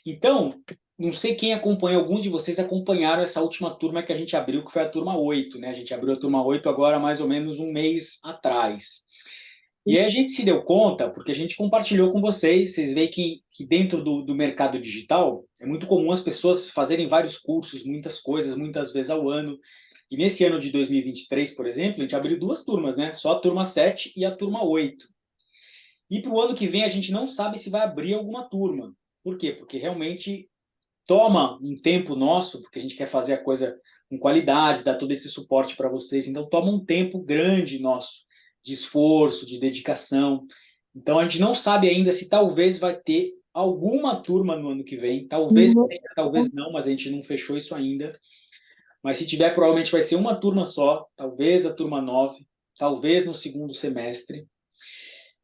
Speaker 1: Então, não sei quem acompanhou, alguns de vocês acompanharam essa última turma que a gente abriu, que foi a turma 8, né? A gente abriu a turma 8 agora mais ou menos um mês atrás. E aí a gente se deu conta, porque a gente compartilhou com vocês, vocês veem que dentro do mercado digital é muito comum as pessoas fazerem vários cursos, muitas coisas, muitas vezes ao ano. E nesse ano de 2023, por exemplo, a gente abriu duas turmas, né? Só a turma 7 e a turma 8. E para o ano que vem a gente não sabe se vai abrir alguma turma. Por quê? Porque realmente toma um tempo nosso, porque a gente quer fazer a coisa com qualidade, dar todo esse suporte para vocês. Então, toma um tempo grande nosso, de esforço, de dedicação. Então, a gente não sabe ainda se talvez vai ter alguma turma no ano que vem. Talvez tenha, talvez não, mas a gente não fechou isso ainda. Mas se tiver, provavelmente vai ser uma turma só, talvez a turma 9, talvez no segundo semestre.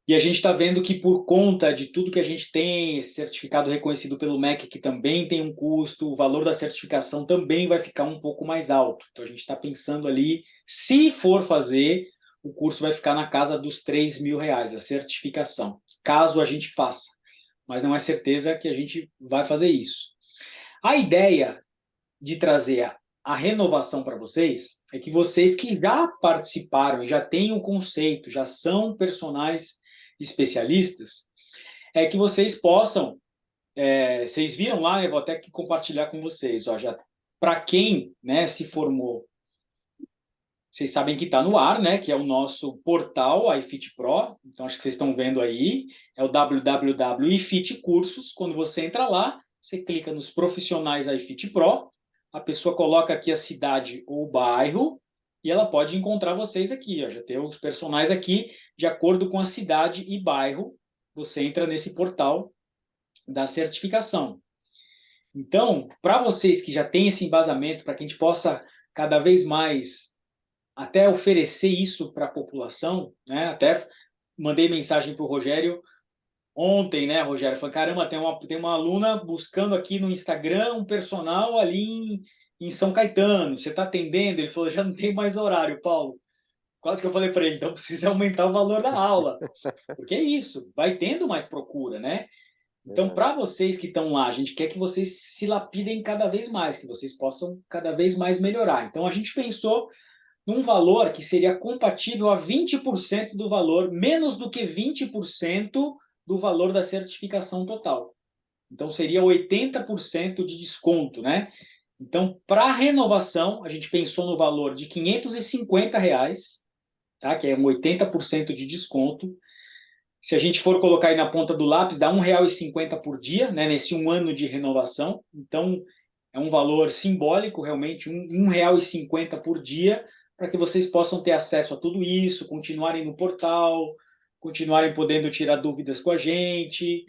Speaker 1: E a gente está vendo que por conta de tudo que a gente tem, esse certificado reconhecido pelo MEC, que também tem um custo, o valor da certificação também vai ficar um pouco mais alto. Então a gente está pensando ali, se for fazer, o curso vai ficar na casa dos R$ 3.000, a certificação, caso a gente faça. Mas não é certeza que a gente vai fazer isso. A ideia de trazer a renovação para vocês é que vocês que já participaram, já têm o conceito, já são personagens especialistas, é que vocês possam, vocês viram lá, eu vou até aqui compartilhar com vocês, ó, já para quem, né, se formou, vocês sabem que está no ar, né, que é o nosso portal iFit Pro, então acho que vocês estão vendo aí, é o www.ifitcursos. Quando você entra lá, você clica nos profissionais iFit Pro, a pessoa coloca aqui a cidade ou o bairro e ela pode encontrar vocês aqui. Ó, já tem os personagens aqui de acordo com a cidade e bairro. Você entra nesse portal da certificação. Então, para vocês que já têm esse embasamento, para que a gente possa cada vez mais até oferecer isso para a população, né? Até mandei mensagem para o Rogério ontem, né, Rogério? Falei, caramba, tem uma aluna buscando aqui no Instagram um personal ali em São Caetano. Você está atendendo? Ele falou, já não tem mais horário, Paulo. Quase que eu falei para ele, então precisa aumentar o valor da aula. Porque é isso, vai tendo mais procura, né? Então, para vocês que estão lá, a gente quer que vocês se lapidem cada vez mais, que vocês possam cada vez mais melhorar. Então, a gente pensou num valor que seria compatível a 20% do valor, menos do que 20% do valor da certificação total. Então, seria 80% de desconto, né? Então, para a renovação, a gente pensou no valor de R$ 550, tá? Que é um 80% de desconto. Se a gente for colocar aí na ponta do lápis, dá R$ 1,50 por dia, né? Nesse um ano de renovação. Então, é um valor simbólico, realmente, R$ 1,50 por dia, para que vocês possam ter acesso a tudo isso, continuarem no portal, continuarem podendo tirar dúvidas com a gente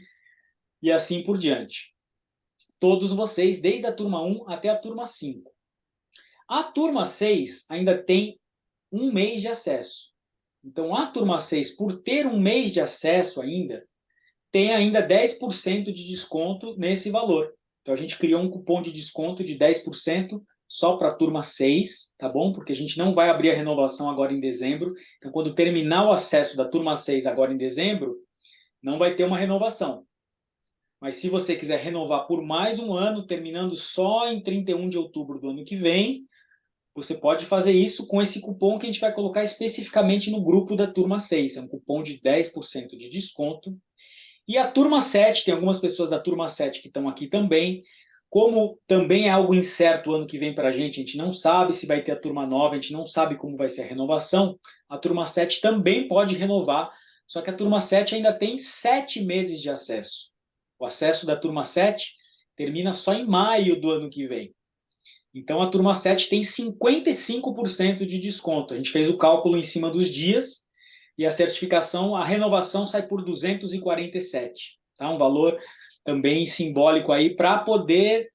Speaker 1: e assim por diante. Todos vocês, desde a turma 1 até a turma 5. A turma 6 ainda tem um mês de acesso. Então, a turma 6, por ter um mês de acesso ainda, tem ainda 10% de desconto nesse valor. Então, a gente criou um cupom de desconto de 10% só para a turma 6, tá bom? Porque a gente não vai abrir a renovação agora em dezembro. Então, quando terminar o acesso da turma 6 agora em dezembro, não vai ter uma renovação. Mas se você quiser renovar por mais um ano, terminando só em 31 de outubro do ano que vem, você pode fazer isso com esse cupom que a gente vai colocar especificamente no grupo da turma 6. É um cupom de 10% de desconto. E a turma 7, tem algumas pessoas da turma 7 que estão aqui também. Como também é algo incerto o ano que vem para a gente não sabe se vai ter a turma 9, a gente não sabe como vai ser a renovação, a turma 7 também pode renovar, só que a turma 7 ainda tem 7 meses de acesso. O acesso da turma 7 termina só em maio do ano que vem. Então, a turma 7 tem 55% de desconto. A gente fez o cálculo em cima dos dias e a certificação, a renovação sai por 247. Tá? Um valor também simbólico aí para poder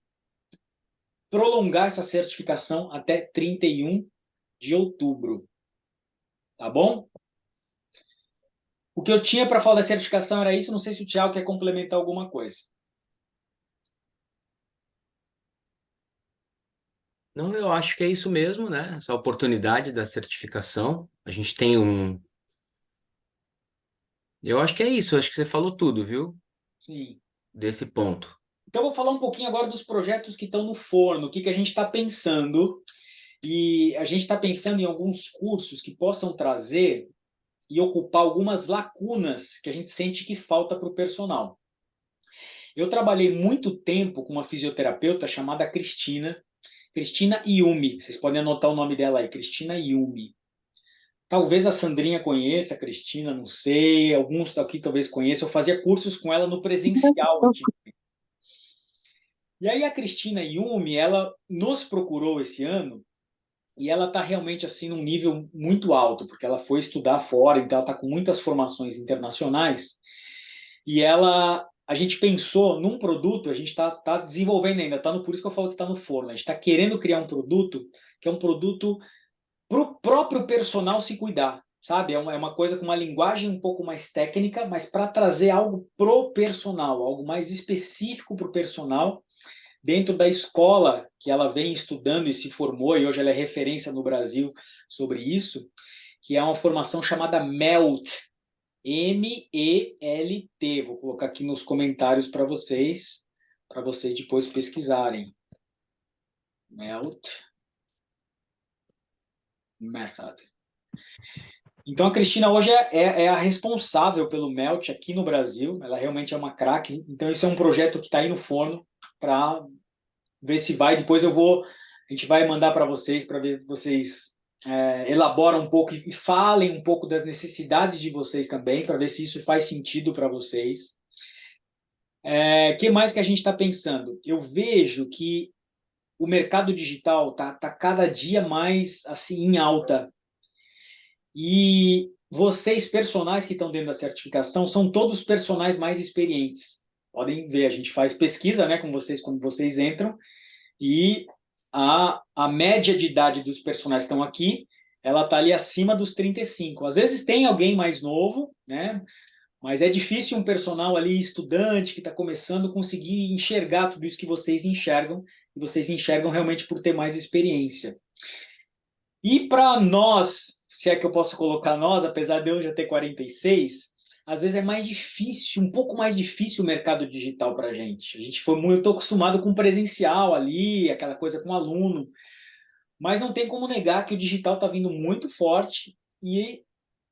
Speaker 1: prolongar essa certificação até 31 de outubro. Tá bom? O que eu tinha para falar da certificação era isso. Não sei se o Thiago quer complementar alguma coisa.
Speaker 3: Não, eu acho que é isso mesmo, né? Essa oportunidade da certificação. A gente tem um. Eu acho que é isso, eu acho que você falou tudo, viu?
Speaker 1: Sim.
Speaker 3: Desse ponto.
Speaker 1: Então, eu vou falar um pouquinho agora dos projetos que estão no forno, o que a gente está pensando. E a gente está pensando em alguns cursos que possam trazer e ocupar algumas lacunas que a gente sente que falta para o personal. Eu trabalhei muito tempo com uma fisioterapeuta chamada Cristina Yumi. Vocês podem anotar o nome dela aí, Cristina Yumi. Talvez a Sandrinha conheça a Cristina, não sei. Alguns aqui talvez conheçam. Eu fazia cursos com ela no presencial antigamente. E aí a Cristina Yumi, ela nos procurou esse ano e ela está realmente assim num nível muito alto, porque ela foi estudar fora, então ela está com muitas formações internacionais. E a gente pensou num produto, a gente está desenvolvendo ainda, por isso que eu falo que está no forno. A gente está querendo criar um produto que é um produto para o próprio personal se cuidar, sabe? É uma coisa com uma linguagem um pouco mais técnica, mas para trazer algo pro personal, algo mais específico para o personal, dentro da escola que ela vem estudando e se formou, e hoje ela é referência no Brasil sobre isso, que é uma formação chamada MELT, MELT. Vou colocar aqui nos comentários para vocês depois pesquisarem. MELT Method. Então, a Cristina hoje é a responsável pelo MELT aqui no Brasil. Ela realmente é uma craque. Então, isso é um projeto que está aí no forno para ver se vai. Depois a gente vai mandar para vocês, para ver se vocês elaboram um pouco e falem um pouco das necessidades de vocês também, para ver se isso faz sentido para vocês. O que mais que a gente está pensando? Eu vejo que o mercado digital tá cada dia mais assim em alta. E vocês, personagens que estão dentro da certificação, são todos personagens mais experientes. Podem ver, a gente faz pesquisa, né, com vocês quando vocês entram, e a média de idade dos personagens que estão aqui, ela está ali acima dos 35. Às vezes tem alguém mais novo, né? Mas é difícil um personal ali, estudante, que está começando, conseguir enxergar tudo isso que vocês enxergam, e vocês enxergam realmente por ter mais experiência. E para nós, se é que eu posso colocar nós, apesar de eu já ter 46, às vezes é mais difícil, um pouco mais difícil o mercado digital para a gente. A gente foi muito acostumado com presencial ali, aquela coisa com aluno, mas não tem como negar que o digital está vindo muito forte e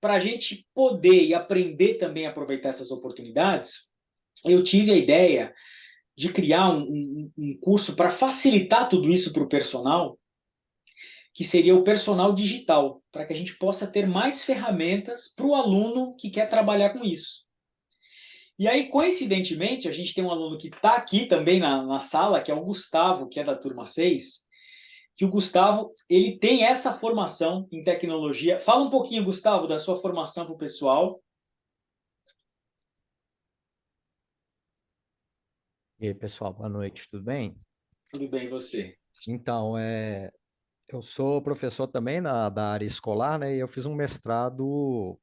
Speaker 1: para a gente poder e aprender também a aproveitar essas oportunidades, eu tive a ideia de criar um curso para facilitar tudo isso para o personal, que seria o personal digital, para que a gente possa ter mais ferramentas para o aluno que quer trabalhar com isso. E aí, coincidentemente, a gente tem um aluno que está aqui também na sala, que é o Gustavo, que é da turma 6, que o Gustavo, ele tem essa formação em tecnologia. Fala um pouquinho, Gustavo, da sua formação para o pessoal.
Speaker 6: E aí, pessoal, boa noite, tudo bem?
Speaker 1: Tudo bem, e você?
Speaker 6: Então, eu sou professor também da área escolar, né? E eu fiz um mestrado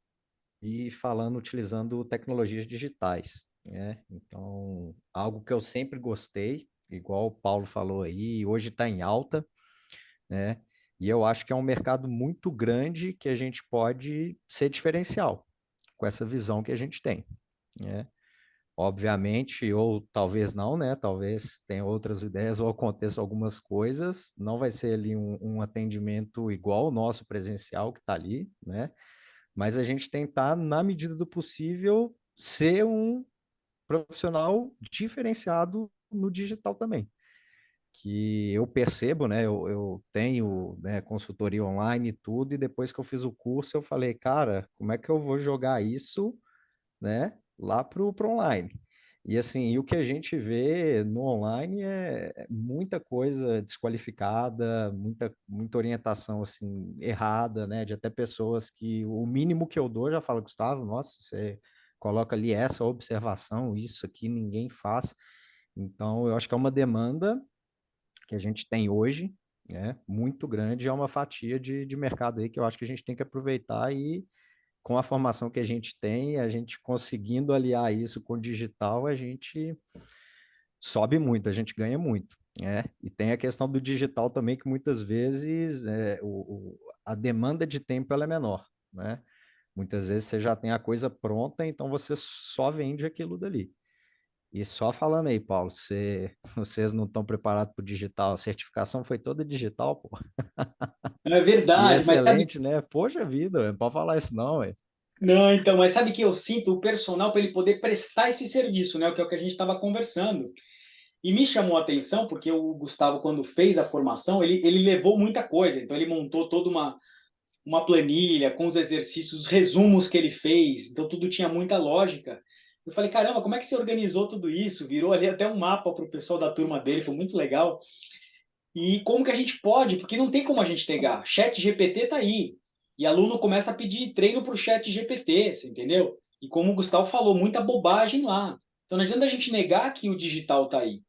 Speaker 6: utilizando tecnologias digitais, né? Então, algo que eu sempre gostei, igual o Paulo falou aí, hoje está em alta, né? E eu acho que é um mercado muito grande que a gente pode ser diferencial com essa visão que a gente tem, né? Obviamente, ou talvez não, né? Talvez tenha outras ideias ou aconteça algumas coisas. Não vai ser ali um atendimento igual o nosso presencial que está ali, né? Mas a gente tentar, na medida do possível, ser um profissional diferenciado no digital também. Que eu percebo, né? Eu tenho, né, consultoria online e tudo, e depois que eu fiz o curso, eu falei, cara, como é que eu vou jogar isso, né, lá pro online? E assim, e o que a gente vê no online é muita coisa desqualificada, muita orientação assim errada, né, de até pessoas que o mínimo que eu dou já fala, Gustavo, nossa, você coloca ali essa observação, isso aqui ninguém faz. Então, eu acho que é uma demanda que a gente tem hoje, né, muito grande, é uma fatia de mercado aí que eu acho que a gente tem que aproveitar e com a formação que a gente tem, a gente conseguindo aliar isso com o digital, a gente sobe muito, a gente ganha muito, né? E tem a questão do digital também, que muitas vezes a demanda de tempo ela é menor, né? Muitas vezes você já tem a coisa pronta, então você só vende aquilo dali. E só falando aí, Paulo, vocês não estão preparados para o digital, a certificação foi toda digital, pô.
Speaker 1: É
Speaker 6: E
Speaker 1: verdade, mas sabe.
Speaker 6: excelente, né? Poxa vida, não pode falar isso não, ué.
Speaker 1: Não, então, mas sabe que eu sinto o personal para ele poder prestar esse serviço, né? Que é o que a gente estava conversando. E me chamou a atenção porque o Gustavo, quando fez a formação, ele levou muita coisa. Então, ele montou toda uma planilha com os exercícios, os resumos que ele fez. Então, tudo tinha muita lógica. Eu falei, caramba, como é que você organizou tudo isso? Virou ali até um mapa para o pessoal da turma dele, foi muito legal. E como que a gente pode? Porque não tem como a gente negar. Chat GPT está aí. E aluno começa a pedir treino para o chat GPT, você entendeu? E como o Gustavo falou, muita bobagem lá. Então não adianta a gente negar que o digital está aí.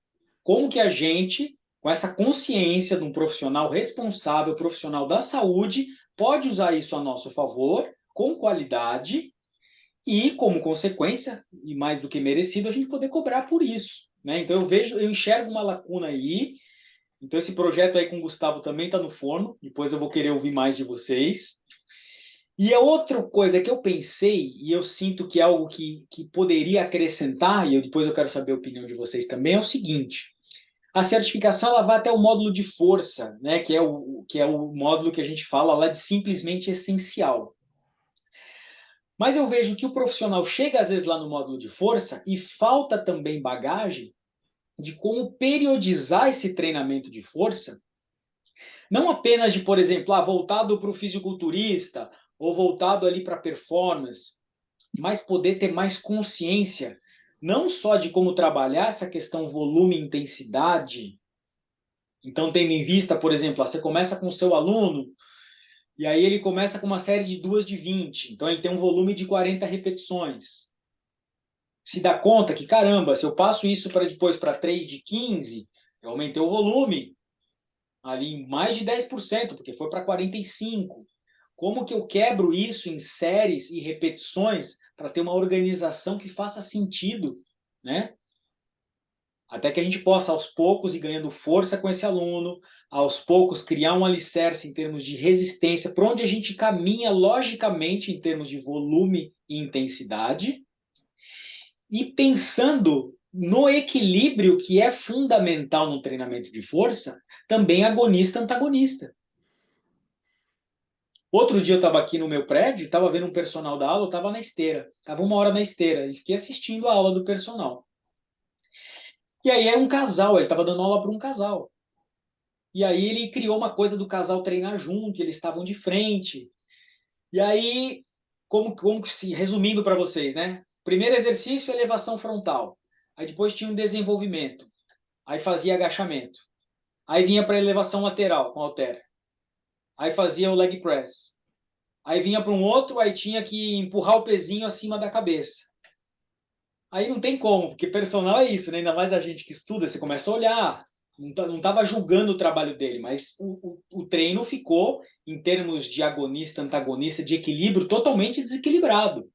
Speaker 1: Como que a gente, com essa consciência de um profissional responsável, profissional da saúde, pode usar isso a nosso favor, com qualidade, e como consequência, e mais do que merecido, a gente poder cobrar por isso, né? Então eu enxergo uma lacuna aí. Então, esse projeto aí com o Gustavo também está no forno. Depois eu vou querer ouvir mais de vocês. E a outra coisa que eu pensei, e eu sinto que é algo que poderia acrescentar, e depois eu quero saber a opinião de vocês também, é o seguinte: a certificação ela vai até o módulo de força, né, que é o módulo que a gente fala lá de simplesmente essencial. Mas eu vejo que o profissional chega às vezes lá no módulo de força e falta também bagagem de como periodizar esse treinamento de força. Não apenas de, por exemplo, voltado para o fisiculturista ou voltado ali para performance, mas poder ter mais consciência, não só de como trabalhar essa questão volume e intensidade. Então, tendo em vista, por exemplo, você começa com o seu aluno, e aí ele começa com uma série de 2 de 20, então ele tem um volume de 40 repetições. Se dá conta que, caramba, se eu passo isso para depois para 3 de 15, eu aumentei o volume ali em mais de 10%, porque foi para 45%. Como que eu quebro isso em séries e repetições para ter uma organização que faça sentido, né? Até que a gente possa, aos poucos, ir ganhando força com esse aluno, aos poucos, criar um alicerce em termos de resistência, para onde a gente caminha logicamente em termos de volume e intensidade, e pensando no equilíbrio que é fundamental no treinamento de força, também agonista-antagonista. Outro dia eu estava aqui no meu prédio, estava vendo um personal da aula, eu estava na esteira, estava 1 hora na esteira e fiquei assistindo a aula do personal. E aí era um casal, ele estava dando aula para um casal. E aí ele criou uma coisa do casal treinar junto, eles estavam de frente. E aí, como se resumindo para vocês, né? Primeiro exercício, elevação frontal. Aí depois tinha um desenvolvimento. Aí fazia agachamento. Aí vinha para elevação lateral com halter. Aí fazia o leg press. Aí vinha para um outro, aí tinha que empurrar o pezinho acima da cabeça. Aí não tem como, porque personal é isso, né? Ainda mais a gente que estuda, você começa a olhar. Não estava julgando o trabalho dele, mas o treino ficou, em termos de agonista, antagonista, de equilíbrio, totalmente desequilibrado.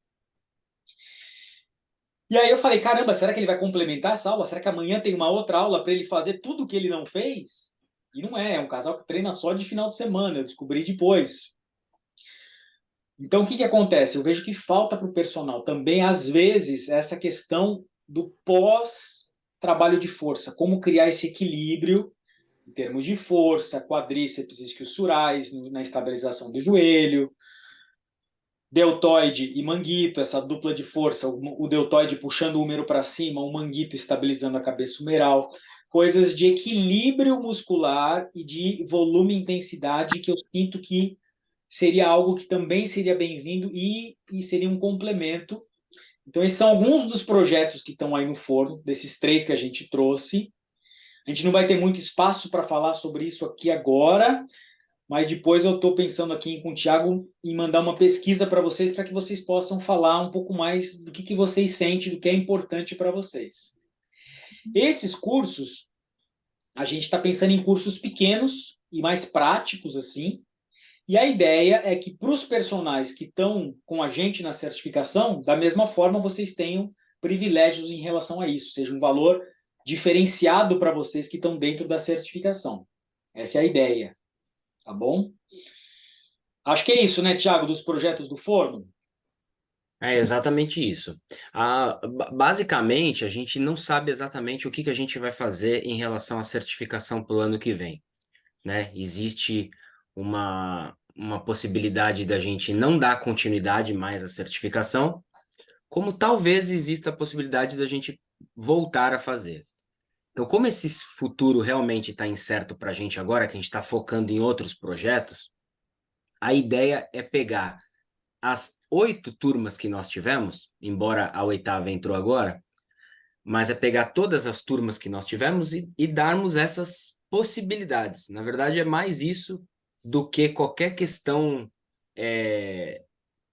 Speaker 1: E aí eu falei, caramba, será que ele vai complementar essa aula? Será que amanhã tem uma outra aula para ele fazer tudo o que ele não fez? E não é um casal que treina só de final de semana, eu descobri depois. Então, o que acontece? Eu vejo que falta para o personal também, às vezes, essa questão do pós-trabalho de força, como criar esse equilíbrio em termos de força, quadríceps isquiosurais, na estabilização do joelho, deltoide e manguito, essa dupla de força, o deltoide puxando o húmero para cima, o manguito estabilizando a cabeça humeral, coisas de equilíbrio muscular e de volume e intensidade que eu sinto que seria algo que também seria bem-vindo e seria um complemento. Então, esses são alguns dos projetos que estão aí no forno, desses 3 que a gente trouxe. A gente não vai ter muito espaço para falar sobre isso aqui agora, mas depois eu estou pensando aqui com o Thiago em mandar uma pesquisa para vocês, para que vocês possam falar um pouco mais do que vocês sentem, do que é importante para vocês. Esses cursos, a gente está pensando em cursos pequenos e mais práticos, assim, e a ideia é que para os personagens que estão com a gente na certificação, da mesma forma vocês tenham privilégios em relação a isso, seja um valor diferenciado para vocês que estão dentro da certificação. Essa é a ideia, tá bom? Acho que é isso, né, Thiago, dos projetos do forno?
Speaker 3: É exatamente isso. Basicamente, a gente não sabe exatamente o que a gente vai fazer em relação à certificação para o ano que vem, né? Existe uma possibilidade da gente não dar continuidade mais à certificação, como talvez exista a possibilidade da gente voltar a fazer. Então, como esse futuro realmente está incerto para a gente agora, que a gente está focando em outros projetos, a ideia é pegar as 8 turmas que nós tivemos, embora a 8ª entrou agora, mas é pegar todas as turmas que nós tivemos e darmos essas possibilidades. Na verdade, é mais isso do que qualquer questão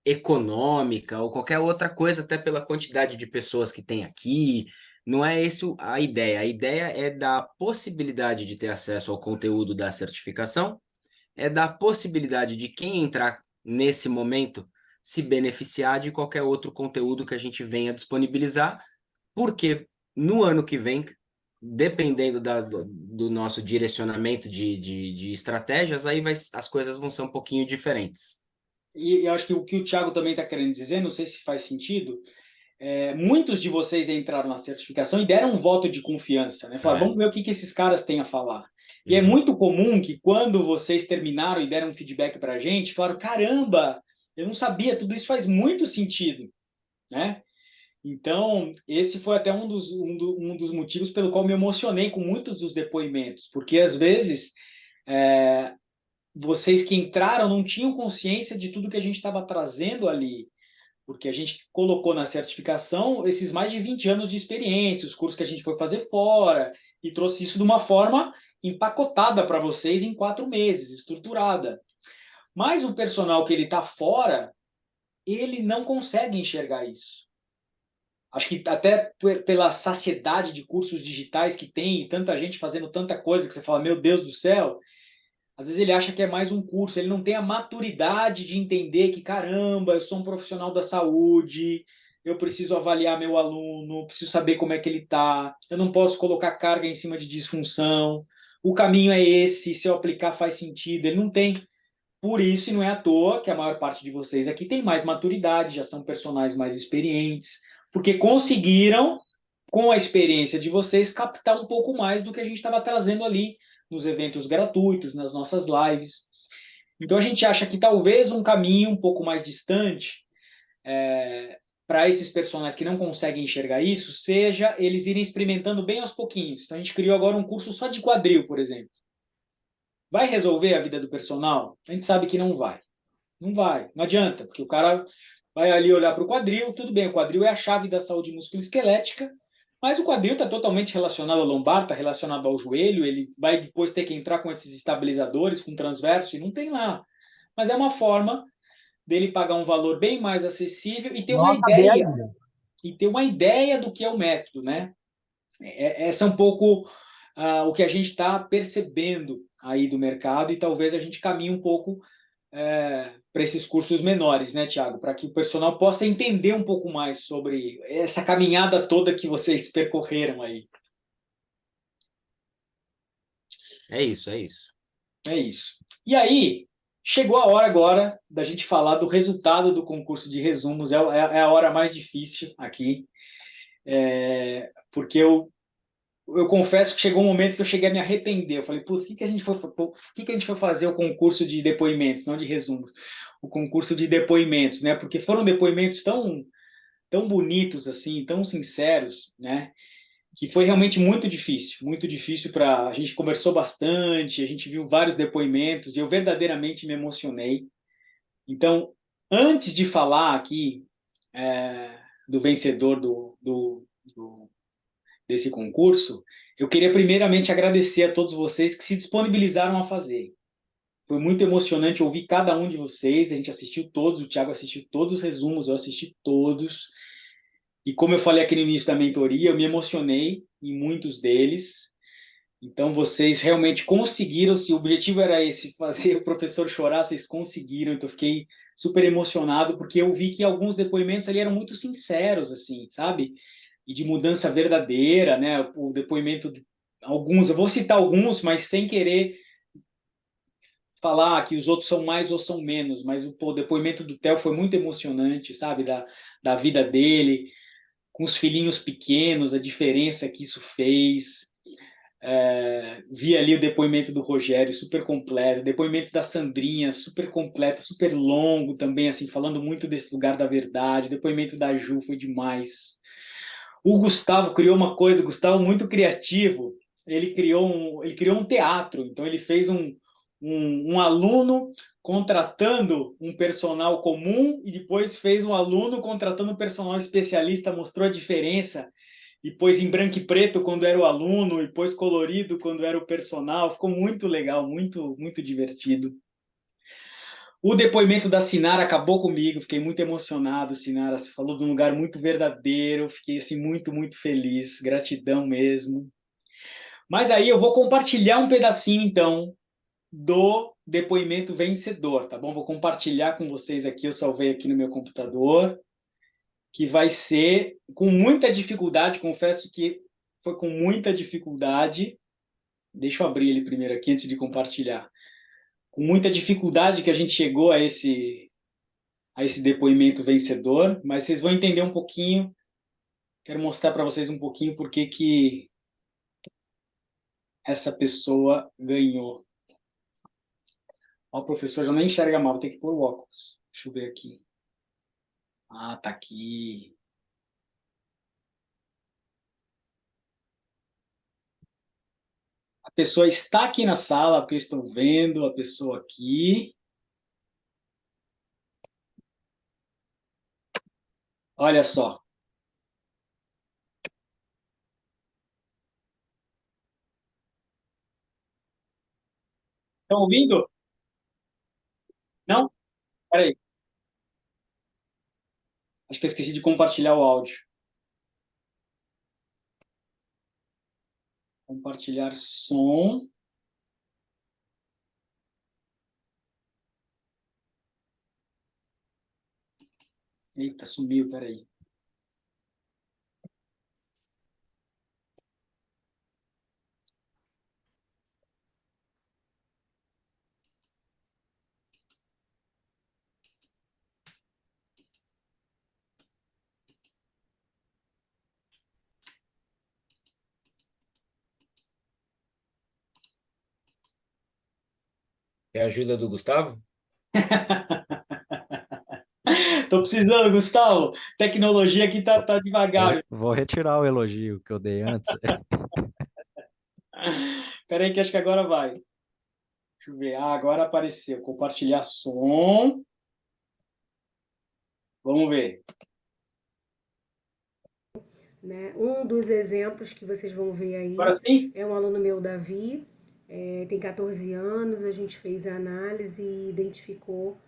Speaker 3: econômica ou qualquer outra coisa, até pela quantidade de pessoas que tem aqui. Não é isso a ideia. A ideia é dar a possibilidade de ter acesso ao conteúdo da certificação, é dar a possibilidade de quem entrar nesse momento se beneficiar de qualquer outro conteúdo que a gente venha disponibilizar, porque no ano que vem, dependendo do nosso direcionamento de estratégias, aí as coisas vão ser um pouquinho diferentes.
Speaker 1: E eu acho que o Thiago também está querendo dizer, não sei se faz sentido, muitos de vocês entraram na certificação e deram um voto de confiança, né? Falaram, vamos ver o que esses caras têm a falar. E é muito comum que quando vocês terminaram e deram um feedback para a gente, falaram, caramba, eu não sabia, tudo isso faz muito sentido, né? Então, esse foi até um dos motivos pelo qual me emocionei com muitos dos depoimentos, porque às vezes vocês que entraram não tinham consciência de tudo que a gente estava trazendo ali, porque a gente colocou na certificação esses mais de 20 anos de experiência, os cursos que a gente foi fazer fora, e trouxe isso de uma forma empacotada para vocês em 4 meses, estruturada. Mas o personal que ele está fora, ele não consegue enxergar isso. Acho que até pela saciedade de cursos digitais que tem, e tanta gente fazendo tanta coisa, que você fala, meu Deus do céu, às vezes ele acha que é mais um curso, ele não tem a maturidade de entender que, caramba, eu sou um profissional da saúde, eu preciso avaliar meu aluno, preciso saber como é que ele está, eu não posso colocar carga em cima de disfunção, o caminho é esse, se eu aplicar faz sentido, ele não tem. Por isso, e não é à toa que a maior parte de vocês aqui tem mais maturidade, já são personagens mais experientes, porque conseguiram, com a experiência de vocês, captar um pouco mais do que a gente estava trazendo ali nos eventos gratuitos, nas nossas lives. Então, a gente acha que talvez um caminho um pouco mais distante para esses personagens que não conseguem enxergar isso, seja eles irem experimentando bem aos pouquinhos. Então, a gente criou agora um curso só de quadril, por exemplo. Vai resolver a vida do personal? A gente sabe que não vai. Não vai, não adianta, porque o cara vai ali olhar para o quadril, tudo bem, o quadril é a chave da saúde musculoesquelética, Mas o quadril está totalmente relacionado à lombar, está relacionado ao joelho, ele vai depois ter que entrar com esses estabilizadores, com transverso, e não tem lá. Mas é uma forma dele pagar um valor bem mais acessível e ter
Speaker 7: Não
Speaker 1: uma
Speaker 7: acabei
Speaker 1: ideia,
Speaker 7: ainda.
Speaker 1: do que é o método, né? Essa é um pouco o que a gente está percebendo aí do mercado e talvez a gente caminhe um pouco para esses cursos menores, né, Tiago? Para que o personal possa entender um pouco mais sobre essa caminhada toda que vocês percorreram aí.
Speaker 3: É isso, é isso.
Speaker 1: É isso. E aí, chegou a hora agora da gente falar do resultado do concurso de resumos. É a hora mais difícil aqui, porque eu confesso que chegou um momento que eu cheguei a me arrepender. Eu falei, putz, por que que a gente foi fazer o concurso de depoimentos, não de resumos? O concurso de depoimentos, né? Porque foram depoimentos tão bonitos assim, tão sinceros, né? Que foi realmente muito difícil para a gente conversou bastante, a gente viu vários depoimentos e eu verdadeiramente me emocionei. Então, antes de falar aqui do vencedor desse concurso, eu queria primeiramente agradecer a todos vocês que se disponibilizaram a fazer. Foi muito emocionante ouvir cada um de vocês. A gente assistiu todos, o Thiago assistiu todos os resumos, eu assisti todos. E como eu falei aqui no início da mentoria, eu me emocionei em muitos deles. Então, vocês realmente conseguiram. Se o objetivo era esse, fazer o professor chorar, vocês conseguiram. Então, eu fiquei super emocionado, porque eu vi que alguns depoimentos ali eram muito sinceros, assim, sabe? E de mudança verdadeira, né? O depoimento de alguns, eu vou citar alguns, mas sem querer falar que os outros são mais ou são menos, mas o depoimento do Theo foi muito emocionante, sabe? Da vida dele, com os filhinhos pequenos, a diferença que isso fez. Vi ali o depoimento do Rogério, super completo, o depoimento da Sandrinha, super completo, super longo também, assim, falando muito desse lugar da verdade, o depoimento da Ju foi demais. O Gustavo criou uma coisa, o Gustavo muito criativo, ele criou um teatro, então ele fez um aluno contratando um personal comum e depois fez um aluno contratando um personal especialista, mostrou a diferença e pôs em branco e preto quando era o aluno, e pôs colorido quando era o personal. Ficou muito legal, muito divertido. O depoimento da Sinara acabou comigo, fiquei muito emocionado. Sinara, você falou de um lugar muito verdadeiro, fiquei assim, muito feliz, gratidão mesmo. Mas aí eu vou compartilhar um pedacinho, então, do depoimento vencedor, tá bom? Vou compartilhar com vocês aqui, eu salvei aqui no meu computador, que vai ser com muita dificuldade, confesso que foi com muita dificuldade. Deixa eu abrir ele primeiro aqui antes de compartilhar. Com muita dificuldade que a gente chegou a esse depoimento vencedor, mas vocês vão entender um pouquinho. Quero mostrar para vocês um pouquinho por que essa pessoa ganhou. Ó, o professor já nem enxerga mal, vou ter que pôr o óculos. Deixa eu ver aqui. Ah, tá aqui. A pessoa está aqui na sala, porque eu estou vendo a pessoa aqui. Olha só. Estão ouvindo? Não? Peraí. Acho que eu esqueci de compartilhar o áudio. Compartilhar som. Eita, sumiu, peraí.
Speaker 3: É a ajuda do Gustavo?
Speaker 1: Tô precisando, Gustavo. Tecnologia aqui tá devagar.
Speaker 6: Vou retirar o elogio que eu dei antes.
Speaker 1: Peraí que acho que agora vai. Deixa eu ver. Ah, agora apareceu. Compartilhar som. Vamos ver.
Speaker 7: né? Um dos exemplos que vocês vão ver aí
Speaker 1: Agora sim?
Speaker 7: é um aluno meu, Davi, tem 14 anos, a gente fez a análise e identificou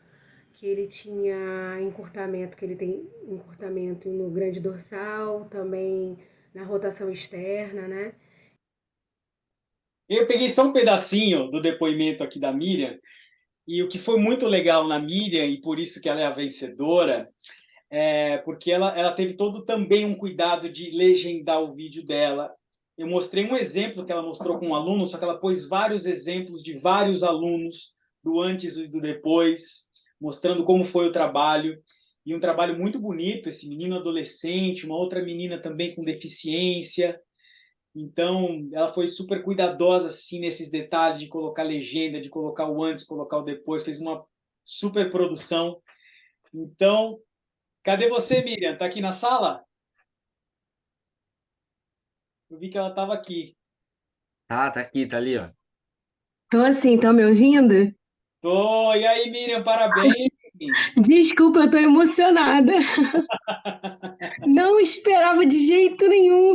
Speaker 7: que ele tinha encurtamento, que ele tem encurtamento no grande dorsal, também na rotação externa, né?
Speaker 1: Eu peguei só um pedacinho do depoimento aqui da Miriam, e o que foi muito legal na Miriam, e por isso que ela é a vencedora, porque ela teve todo também um cuidado de legendar o vídeo dela. Eu mostrei um exemplo que ela mostrou com um aluno, só que ela pôs vários exemplos de vários alunos, do antes e do depois, mostrando como foi o trabalho. E um trabalho muito bonito, esse menino adolescente, uma outra menina também com deficiência. Então, ela foi super cuidadosa assim nesses detalhes de colocar legenda, de colocar o antes, colocar o depois, fez uma super produção. Então, cadê você, Miriam? Tá aqui na sala? Eu vi que ela estava aqui.
Speaker 3: Ah, tá aqui, tá ali, ó.
Speaker 7: Tô assim, tá me ouvindo?
Speaker 1: Tô. E aí, Miriam, parabéns.
Speaker 7: Desculpa, eu tô emocionada. Não esperava de jeito nenhum.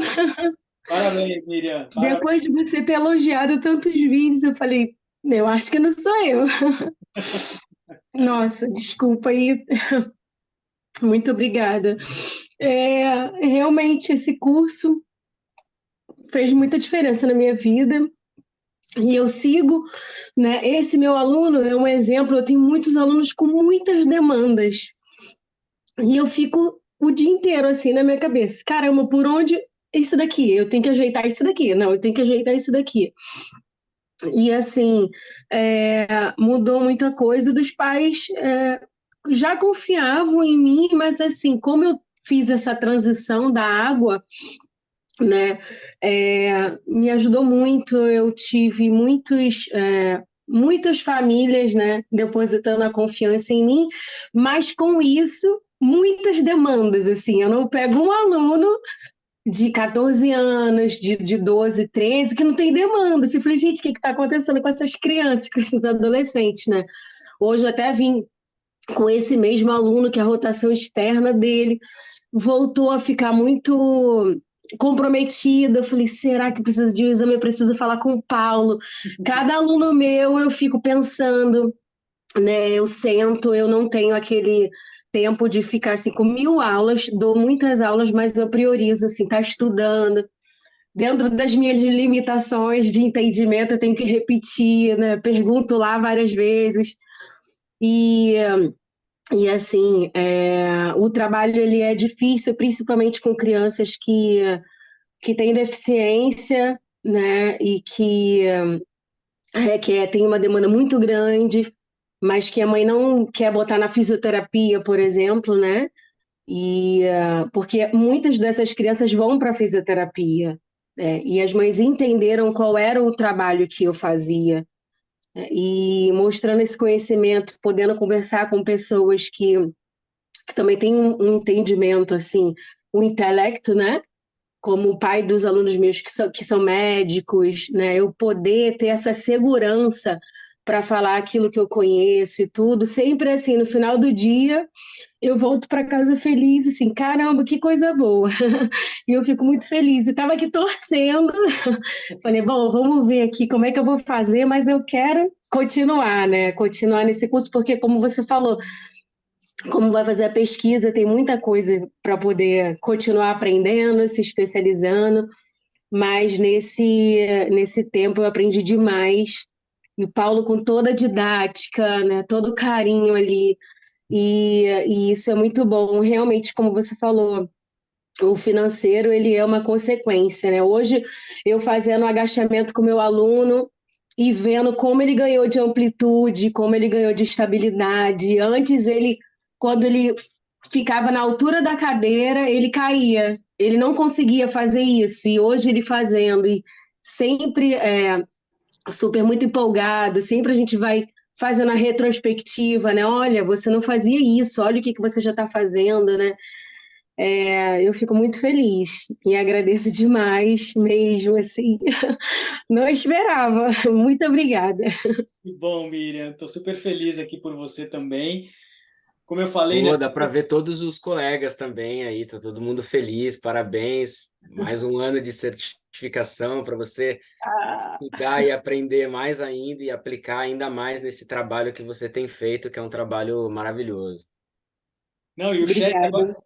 Speaker 1: Parabéns, Miriam. Parabéns.
Speaker 7: Depois de você ter elogiado tantos vídeos, eu falei, eu acho que não sou eu. Nossa, desculpa aí. Muito obrigada. Realmente, esse curso fez muita diferença na minha vida. E eu sigo, né? Esse meu aluno é um exemplo. Eu tenho muitos alunos com muitas demandas. E eu fico o dia inteiro assim na minha cabeça. Caramba, por onde isso daqui? Eu tenho que ajeitar isso daqui. Não, eu tenho que ajeitar isso daqui. E assim, mudou muita coisa. Dos pais já confiavam em mim, mas assim, como eu fiz essa transição da água, né, me ajudou muito. Eu tive muitas famílias, né, depositando a confiança em mim, mas com isso, muitas demandas, assim, eu não pego um aluno de 14 anos, de 12, 13, que não tem demanda. Assim, eu falei, gente, o que está acontecendo com essas crianças, com esses adolescentes, né? Hoje eu até vim com esse mesmo aluno que a rotação externa dele voltou a ficar muito comprometida. Eu falei, será que precisa de um exame? Eu preciso falar com o Paulo. Cada aluno meu eu fico pensando, né? Eu sento, eu não tenho aquele tempo de ficar assim com 1.000 aulas, dou muitas aulas, mas eu priorizo assim, tá estudando. Dentro das minhas limitações de entendimento, eu tenho que repetir, né? Pergunto lá várias vezes. E assim, o trabalho ele é difícil, principalmente com crianças que têm deficiência, né, e que tem uma demanda muito grande, mas que a mãe não quer botar na fisioterapia, por exemplo, né, porque muitas dessas crianças vão para a fisioterapia, e as mães entenderam qual era o trabalho que eu fazia, e mostrando esse conhecimento, podendo conversar com pessoas que também têm um entendimento, assim, um intelecto, né? Como o pai dos alunos meus que são médicos, né? Eu poder ter essa segurança para falar aquilo que eu conheço e tudo, sempre assim, no final do dia, eu volto para casa feliz, assim, caramba, que coisa boa. E eu fico muito feliz. Eu estava aqui torcendo, falei, bom, vamos ver aqui como é que eu vou fazer, mas eu quero continuar, né? Continuar nesse curso, porque, como você falou, como vai fazer a pesquisa, tem muita coisa para poder continuar aprendendo, se especializando, mas nesse tempo eu aprendi demais. E o Paulo, com toda a didática, né, todo o carinho ali, e isso é muito bom. Realmente, como você falou, o financeiro ele é uma consequência, né? Hoje, eu fazendo agachamento com meu aluno e vendo como ele ganhou de amplitude, como ele ganhou de estabilidade. Antes, quando ele ficava na altura da cadeira, ele caía. Ele não conseguia fazer isso. E hoje ele fazendo, e sempre super muito empolgado, sempre a gente vai fazendo a retrospectiva, né? Olha, você não fazia isso, olha o que você já está fazendo, né? Eu fico muito feliz e agradeço demais mesmo, assim. Não esperava. Muito obrigada.
Speaker 1: Que bom, Miriam. Estou super feliz aqui por você também. como eu falei, né?
Speaker 3: Pô, dá para ver todos os colegas também aí, tá todo mundo feliz, parabéns. Mais um ano de certificação para você estudar e aprender mais ainda e aplicar ainda mais nesse trabalho que você tem feito, que é um trabalho maravilhoso.
Speaker 1: Não, e o chat agora,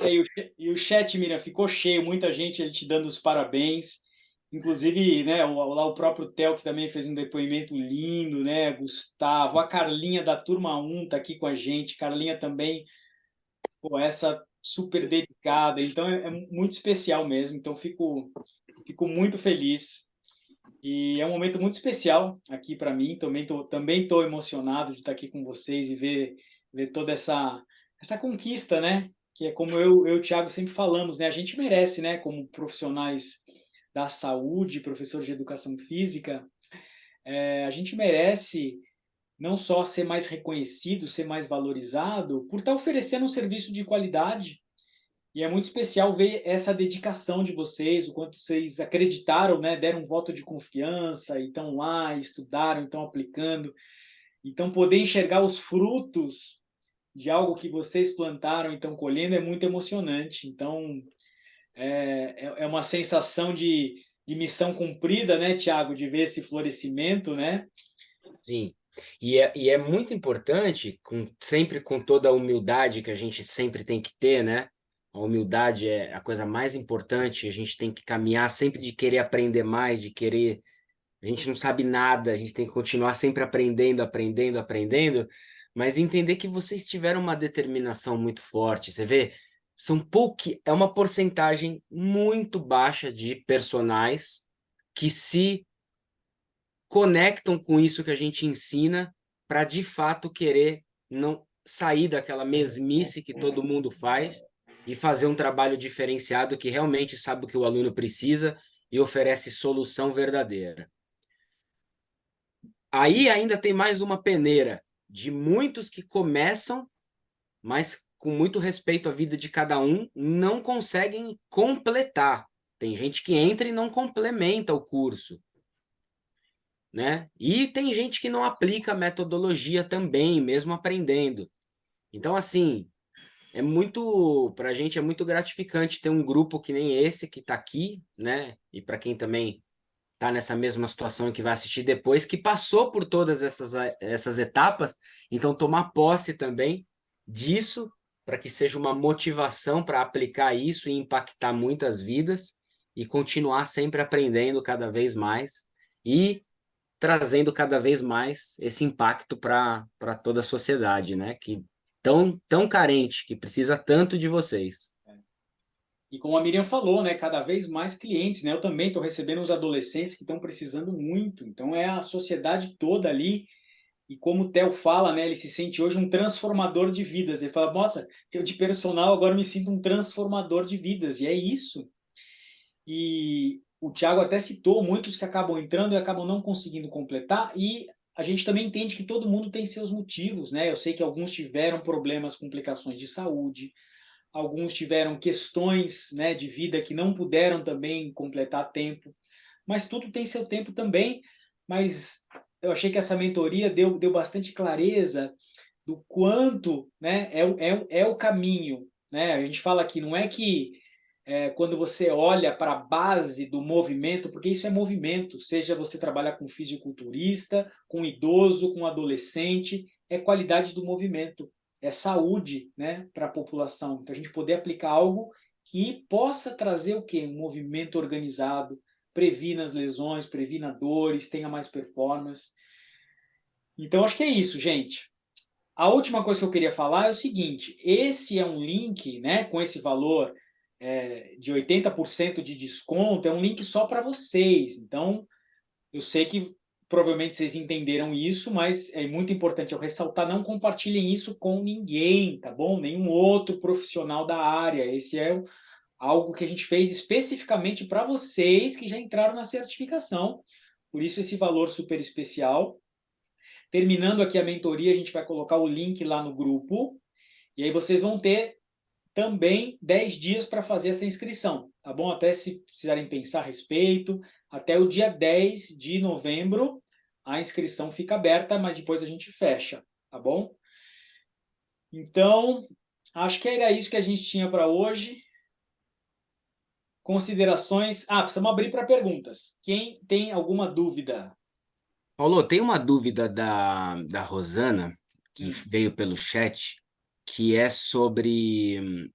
Speaker 7: Obrigada.
Speaker 1: e o chat, Miriam, ficou cheio, muita gente ele te dando os parabéns. Inclusive, né, lá o próprio Theo, que também fez um depoimento lindo, né? Gustavo, a Carlinha da turma 1 tá aqui com a gente. Carlinha também, pô, essa super dedicada. Então é muito especial mesmo. Então fico muito feliz. E é um momento muito especial aqui para mim. Também tô emocionado de estar aqui com vocês e ver toda essa conquista, né? Que é como eu e o Thiago sempre falamos, né? A gente merece, né? Como profissionais da saúde, professores de educação física, a gente merece não só ser mais reconhecido, ser mais valorizado, por estar oferecendo um serviço de qualidade. E é muito especial ver essa dedicação de vocês, o quanto vocês acreditaram, né? Deram um voto de confiança, e estão lá, estudaram, estão aplicando. Então, poder enxergar os frutos de algo que vocês plantaram e estão colhendo é muito emocionante. Então, é uma sensação de missão cumprida, né, Tiago? De ver esse florescimento, né?
Speaker 3: Sim. E é muito importante, sempre com toda a humildade que a gente sempre tem que ter, né? A humildade é a coisa mais importante, a gente tem que caminhar sempre de querer aprender mais, de querer. A gente não sabe nada, a gente tem que continuar sempre aprendendo, aprendendo, aprendendo, mas entender que vocês tiveram uma determinação muito forte. Você vê, é uma porcentagem muito baixa de personagens que se conectam com isso que a gente ensina para de fato querer não sair daquela mesmice que todo mundo faz e fazer um trabalho diferenciado que realmente sabe o que o aluno precisa e oferece solução verdadeira. Aí ainda tem mais uma peneira de muitos que começam, mas com muito respeito à vida de cada um, não conseguem completar. Tem gente que entra e não complementa o curso, né? E tem gente que não aplica a metodologia também, mesmo aprendendo. Então, assim, para a gente é muito gratificante ter um grupo que nem esse que está aqui, né? E para quem também está nessa mesma situação e que vai assistir depois, que passou por todas essas etapas, então tomar posse também disso, para que seja uma motivação para aplicar isso e impactar muitas vidas e continuar sempre aprendendo cada vez mais e trazendo cada vez mais esse impacto para toda a sociedade, né? Que tão carente, que precisa tanto de vocês.
Speaker 1: E como a Miriam falou, né, cada vez mais clientes, né? Eu também estou recebendo os adolescentes que estão precisando muito. Então é a sociedade toda ali. E como o Theo fala, né, ele se sente hoje um transformador de vidas. Ele fala, nossa, eu de personal agora me sinto um transformador de vidas. E é isso. E o Thiago até citou muitos que acabam entrando e acabam não conseguindo completar. E a gente também entende que todo mundo tem seus motivos, né? Eu sei que alguns tiveram problemas, complicações de saúde, alguns tiveram questões, né, de vida que não puderam também completar a tempo, mas tudo tem seu tempo também. Mas eu achei que essa mentoria deu bastante clareza do quanto, né, é o caminho, né? A gente fala aqui, não é que quando você olha para a base do movimento, porque isso é movimento, seja você trabalhar com fisiculturista, com idoso, com adolescente, é qualidade do movimento, é saúde, né, para a população. Então a gente poder aplicar algo que possa trazer o quê? Um movimento organizado, previna as lesões, previna dores, tenha mais performance. Então acho que é isso, gente. A última coisa que eu queria falar é o seguinte: esse é um link, né, com esse valor de 80% de desconto, é um link só para vocês. Então, eu sei que provavelmente vocês entenderam isso, mas é muito importante eu ressaltar: não compartilhem isso com ninguém, tá bom? Nenhum outro profissional da área. Esse é algo que a gente fez especificamente para vocês que já entraram na certificação. Por isso, esse valor super especial. Terminando aqui a mentoria, a gente vai colocar o link lá no grupo. E aí vocês vão ter também 10 dias para fazer essa inscrição, tá bom? Até se precisarem pensar a respeito, até o dia 10 de novembro a inscrição fica aberta, mas depois a gente fecha, tá bom? Então, acho que era isso que a gente tinha para hoje. Considerações. Precisamos abrir para perguntas. Quem tem alguma dúvida?
Speaker 3: Paulo, tem uma dúvida da Rosana, que
Speaker 1: Hum.
Speaker 3: veio pelo chat, que é sobre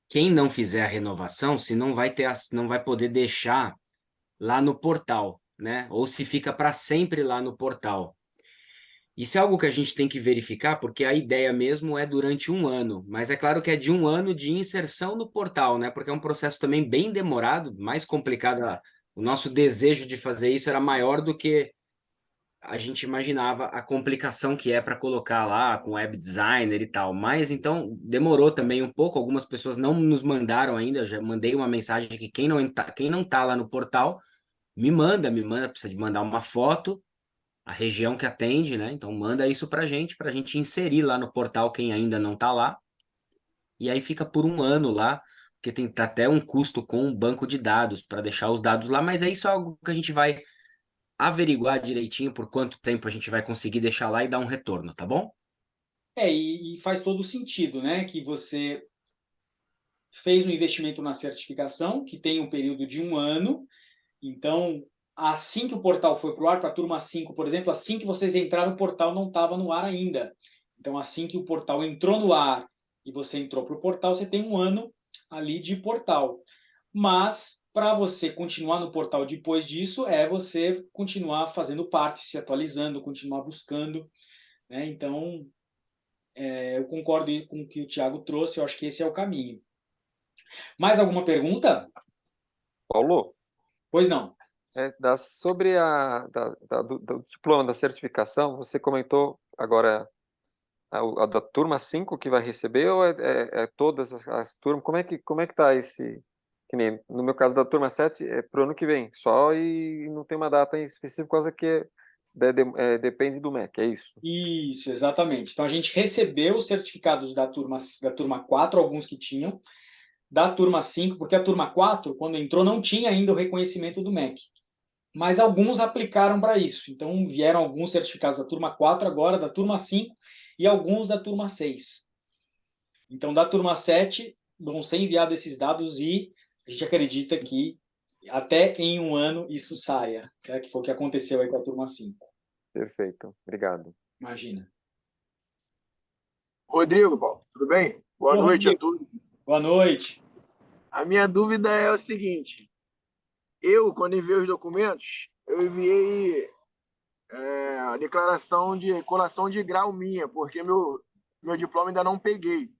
Speaker 3: quem não fizer a renovação, se não vai ter, não vai poder deixar lá no portal, né? Ou se fica para sempre lá no portal. Isso é algo que a gente tem que verificar, porque a ideia mesmo é durante um ano, mas é claro que é de um ano de inserção no portal, né? Porque é um processo também bem demorado, mais complicado. O nosso desejo de fazer isso era maior do que a gente imaginava a complicação que é para colocar lá com web designer e tal. Mas então demorou também um pouco. Algumas pessoas não nos mandaram ainda. Eu já mandei uma mensagem de que quem não tá lá no portal, me manda, precisa de mandar uma foto, a região que atende, né? Então manda isso para a gente inserir lá no portal quem ainda não tá lá. E aí fica por um ano lá, porque tem até um custo com o banco de dados para deixar os dados lá, mas é isso algo que a gente vai averiguar direitinho por quanto tempo a gente vai conseguir deixar lá e dar um retorno, tá bom?
Speaker 1: E faz todo sentido, né? Que você fez um investimento na certificação, que tem um período de um ano. Então, assim que o portal foi para o ar, para a turma 5, por exemplo, assim que vocês entraram, o portal não estava no ar ainda. Então, assim que o portal entrou no ar e você entrou para o portal, você tem um ano ali de portal. Mas, para você continuar no portal depois disso, é você continuar fazendo parte, se atualizando, continuar buscando, né? Então, eu concordo com o que o Thiago trouxe, eu acho que esse é o caminho. Mais alguma pergunta?
Speaker 4: Paulo,
Speaker 1: Pois não.
Speaker 4: sobre do diploma da certificação, você comentou agora a da turma 5 que vai receber ou é todas as turmas? Como é que tá esse? Que nem no meu caso da turma 7 é pro ano que vem, só e não tem uma data em específico, por causa que depende do MEC, é isso?
Speaker 1: Isso, exatamente. Então a gente recebeu os certificados da turma 4, alguns que tinham, da turma 5, porque a turma 4, quando entrou, não tinha ainda o reconhecimento do MEC. Mas alguns aplicaram para isso. Então vieram alguns certificados da turma 4 agora, da turma 5 e alguns da turma 6. Então da turma 7 vão ser enviados esses dados e a gente acredita que até em um ano isso saia, né? Que foi o que aconteceu aí com a turma 5.
Speaker 4: Perfeito, obrigado.
Speaker 1: Imagina.
Speaker 8: Rodrigo, Paulo, tudo bem? Boa
Speaker 1: Ô,
Speaker 8: noite a
Speaker 1: Rodrigo,
Speaker 8: todos.
Speaker 1: boa noite.
Speaker 8: A minha dúvida é o seguinte: quando enviei os documentos, eu enviei a declaração de colação de grau minha, porque meu diploma ainda não peguei.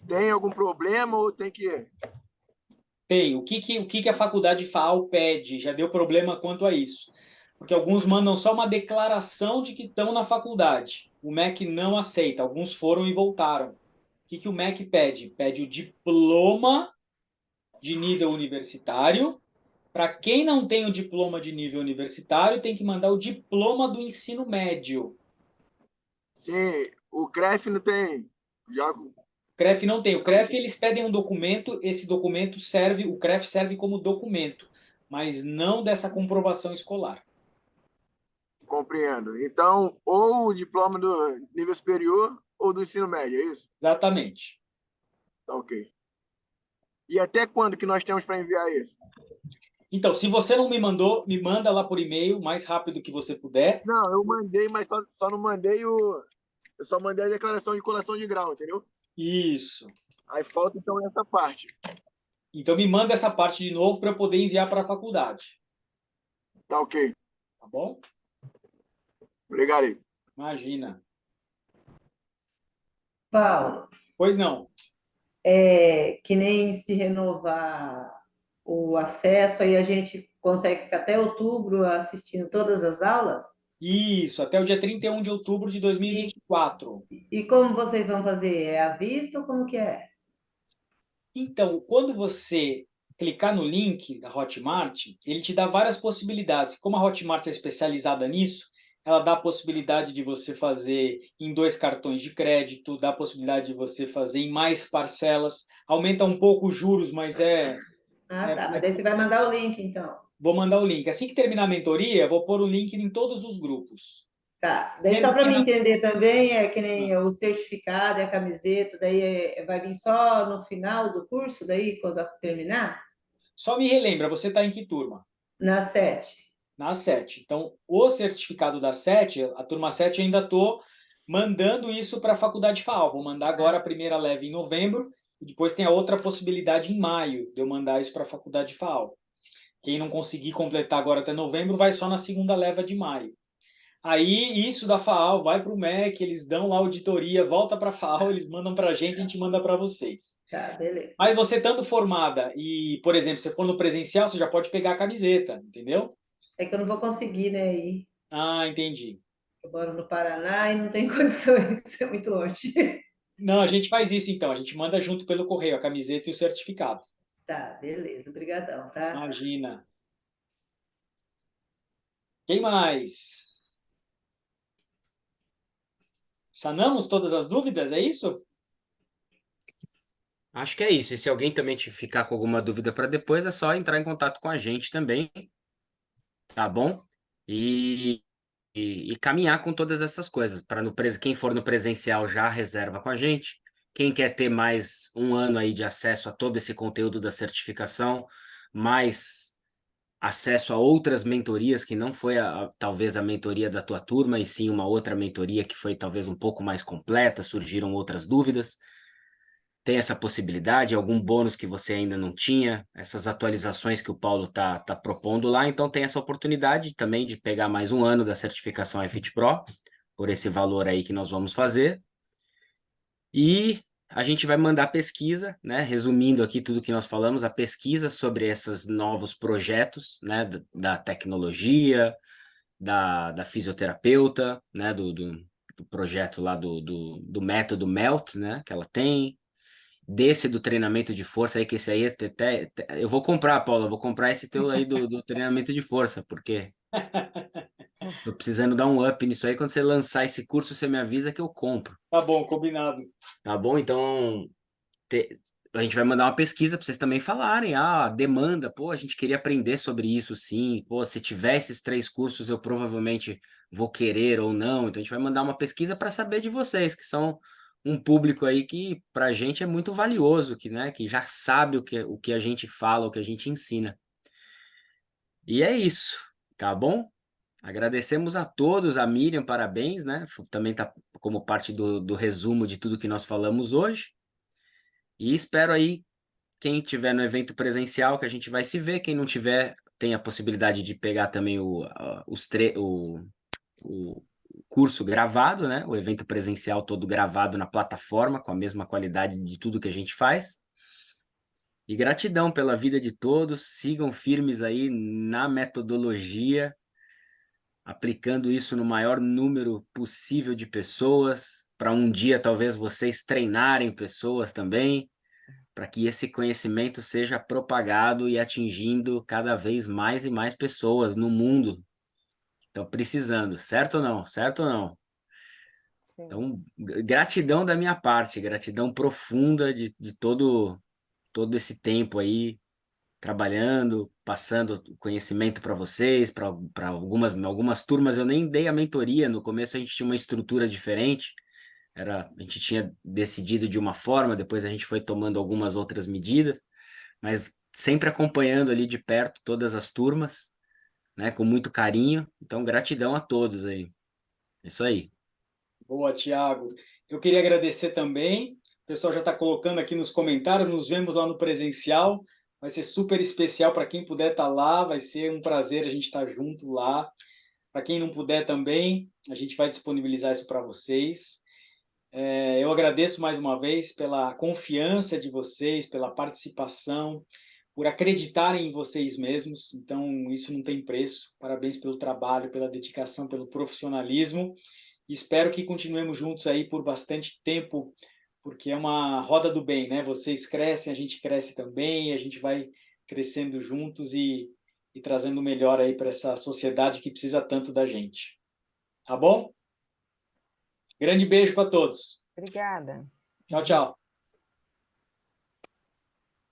Speaker 8: Tem algum problema ou tem que.
Speaker 1: Tem. O que a faculdade FAO pede? Já deu problema quanto a isso. Porque alguns mandam só uma declaração de que estão na faculdade. O MEC não aceita. Alguns foram e voltaram. O que o MEC pede? Pede o diploma de nível universitário. Para quem não tem o diploma de nível universitário, tem que mandar o diploma do ensino médio.
Speaker 8: Sim, o CREF não tem. Já.
Speaker 1: O CREF não tem. O CREF, eles pedem um documento, esse documento serve, o CREF serve como documento, mas não dessa comprovação escolar.
Speaker 8: Compreendo. Então, ou o diploma do nível superior ou do ensino médio, é isso?
Speaker 1: Exatamente.
Speaker 8: Tá ok. E até quando que nós temos para enviar isso?
Speaker 1: Então, se você não me mandou, me manda lá por e-mail, o mais rápido que você puder.
Speaker 8: Não, eu mandei, mas só não mandei o. Eu só mandei a declaração de colação de grau, entendeu?
Speaker 1: Isso.
Speaker 8: Aí falta então essa parte.
Speaker 1: Então, me manda essa parte de novo para eu poder enviar para a faculdade.
Speaker 8: Tá ok.
Speaker 1: Tá bom?
Speaker 8: Obrigado aí.
Speaker 1: Imagina.
Speaker 9: Paulo,
Speaker 1: Pois não.
Speaker 9: que nem se renovar o acesso, aí a gente consegue ficar até outubro assistindo todas as aulas?
Speaker 1: Isso, até o dia 31 de outubro de 2024.
Speaker 9: E como vocês vão fazer? É à vista ou como que é?
Speaker 1: Então, quando você clicar no link da Hotmart, ele te dá várias possibilidades. Como a Hotmart é especializada nisso, ela dá a possibilidade de você fazer em 2 cartões de crédito, dá a possibilidade de você fazer em mais parcelas, aumenta um pouco os juros, mas
Speaker 9: Tá, mas daí você vai mandar o link, então.
Speaker 1: vou mandar o link. Assim que terminar a mentoria, vou pôr o link em todos os grupos.
Speaker 9: Tá. Daí só para me entender também, é que nem o certificado e a camiseta, daí vai vir só no final do curso, daí quando terminar?
Speaker 1: Só me relembra, você está em que turma?
Speaker 9: Na 7.
Speaker 1: Na 7. Então, o certificado da 7, a turma 7, eu ainda estou mandando isso para a faculdade FAO. Vou mandar agora a primeira leve em novembro, e depois tem a outra possibilidade em maio de eu mandar isso para a faculdade FAO. Quem não conseguir completar agora até novembro, vai só na segunda leva de maio. Aí, isso da FAO vai para o MEC, eles dão lá auditoria, volta para a FAO, eles mandam para a gente manda para vocês.
Speaker 9: Tá, beleza.
Speaker 1: Mas você estando formada e, por exemplo, se for no presencial, você já pode pegar a camiseta, entendeu?
Speaker 9: É que eu não vou conseguir, né, ir.
Speaker 1: Ah, entendi.
Speaker 9: Eu moro no Paraná e não tenho condições, é muito longe.
Speaker 1: Não, a gente faz isso então, a gente manda junto pelo correio, a camiseta e o certificado.
Speaker 9: Tá, beleza, obrigadão, tá?
Speaker 1: Imagina. Quem mais? Sanamos todas as dúvidas, é isso?
Speaker 3: Acho que é isso. E se alguém também ficar com alguma dúvida para depois, é só entrar em contato com a gente também, tá bom? E caminhar com todas essas coisas. Para quem for no presencial já reserva com a gente. Quem quer ter mais um ano aí de acesso a todo esse conteúdo da certificação, mais acesso a outras mentorias que não foi talvez a mentoria da tua turma, e sim uma outra mentoria que foi talvez um pouco mais completa, surgiram outras dúvidas. Tem essa possibilidade, algum bônus que você ainda não tinha, essas atualizações que o Paulo tá propondo lá, então tem essa oportunidade também de pegar mais um ano da certificação iFit Pro, por esse valor aí que nós vamos fazer. E a gente vai mandar a pesquisa, né? Resumindo aqui tudo que nós falamos, a pesquisa sobre esses novos projetos, né? Da tecnologia, da fisioterapeuta, né? Do projeto lá do método MELT, né? Que ela tem. Desse do treinamento de força aí, que esse aí até eu vou comprar, Paula, eu vou comprar esse teu aí do treinamento de força, porque tô precisando dar um up nisso aí. Quando você lançar esse curso, você me avisa que eu compro.
Speaker 1: Tá bom, combinado.
Speaker 3: Tá bom? Então, a gente vai mandar uma pesquisa para vocês também falarem. Ah, demanda, pô, a gente queria aprender sobre isso, sim. Pô, se tiver esses 3 cursos, eu provavelmente vou querer ou não. Então, a gente vai mandar uma pesquisa para saber de vocês, que são um público aí que para a gente é muito valioso, que, né, que já sabe o que a gente fala, o que a gente ensina. E é isso, tá bom? Agradecemos a todos, a Miriam, parabéns, né? Também tá como parte do resumo de tudo que nós falamos hoje. E espero aí, quem tiver no evento presencial, que a gente vai se ver. Quem não tiver, tem a possibilidade de pegar também o curso gravado, né? O evento presencial todo gravado na plataforma, com a mesma qualidade de tudo que a gente faz. E gratidão pela vida de todos. Sigam firmes aí na metodologia, aplicando isso no maior número possível de pessoas, para um dia talvez vocês treinarem pessoas também, para que esse conhecimento seja propagado e atingindo cada vez mais e mais pessoas no mundo que estão precisando, certo ou não? Certo ou não? Então, gratidão da minha parte, gratidão profunda de todo esse tempo aí trabalhando, passando conhecimento para vocês, para algumas turmas eu nem dei a mentoria. No começo a gente tinha uma estrutura diferente, a gente tinha decidido de uma forma, depois a gente foi tomando algumas outras medidas, mas sempre acompanhando ali de perto todas as turmas, né, com muito carinho. Então, gratidão a todos aí. É isso aí.
Speaker 1: Boa, Thiago. Eu queria agradecer também. O pessoal já está colocando aqui nos comentários. Nos vemos lá no presencial. Vai ser super especial para quem puder estar lá. Vai ser um prazer a gente estar junto lá. Para quem não puder também, a gente vai disponibilizar isso para vocês. Eu agradeço mais uma vez pela confiança de vocês, pela participação, por acreditarem em vocês mesmos. Então, isso não tem preço. Parabéns pelo trabalho, pela dedicação, pelo profissionalismo. Espero que continuemos juntos aí por bastante tempo, porque é uma roda do bem, né? Vocês crescem, a gente cresce também, a gente vai crescendo juntos e trazendo o melhor aí para essa sociedade que precisa tanto da gente. Tá bom? Grande beijo para todos.
Speaker 10: Obrigada.
Speaker 1: Tchau, tchau.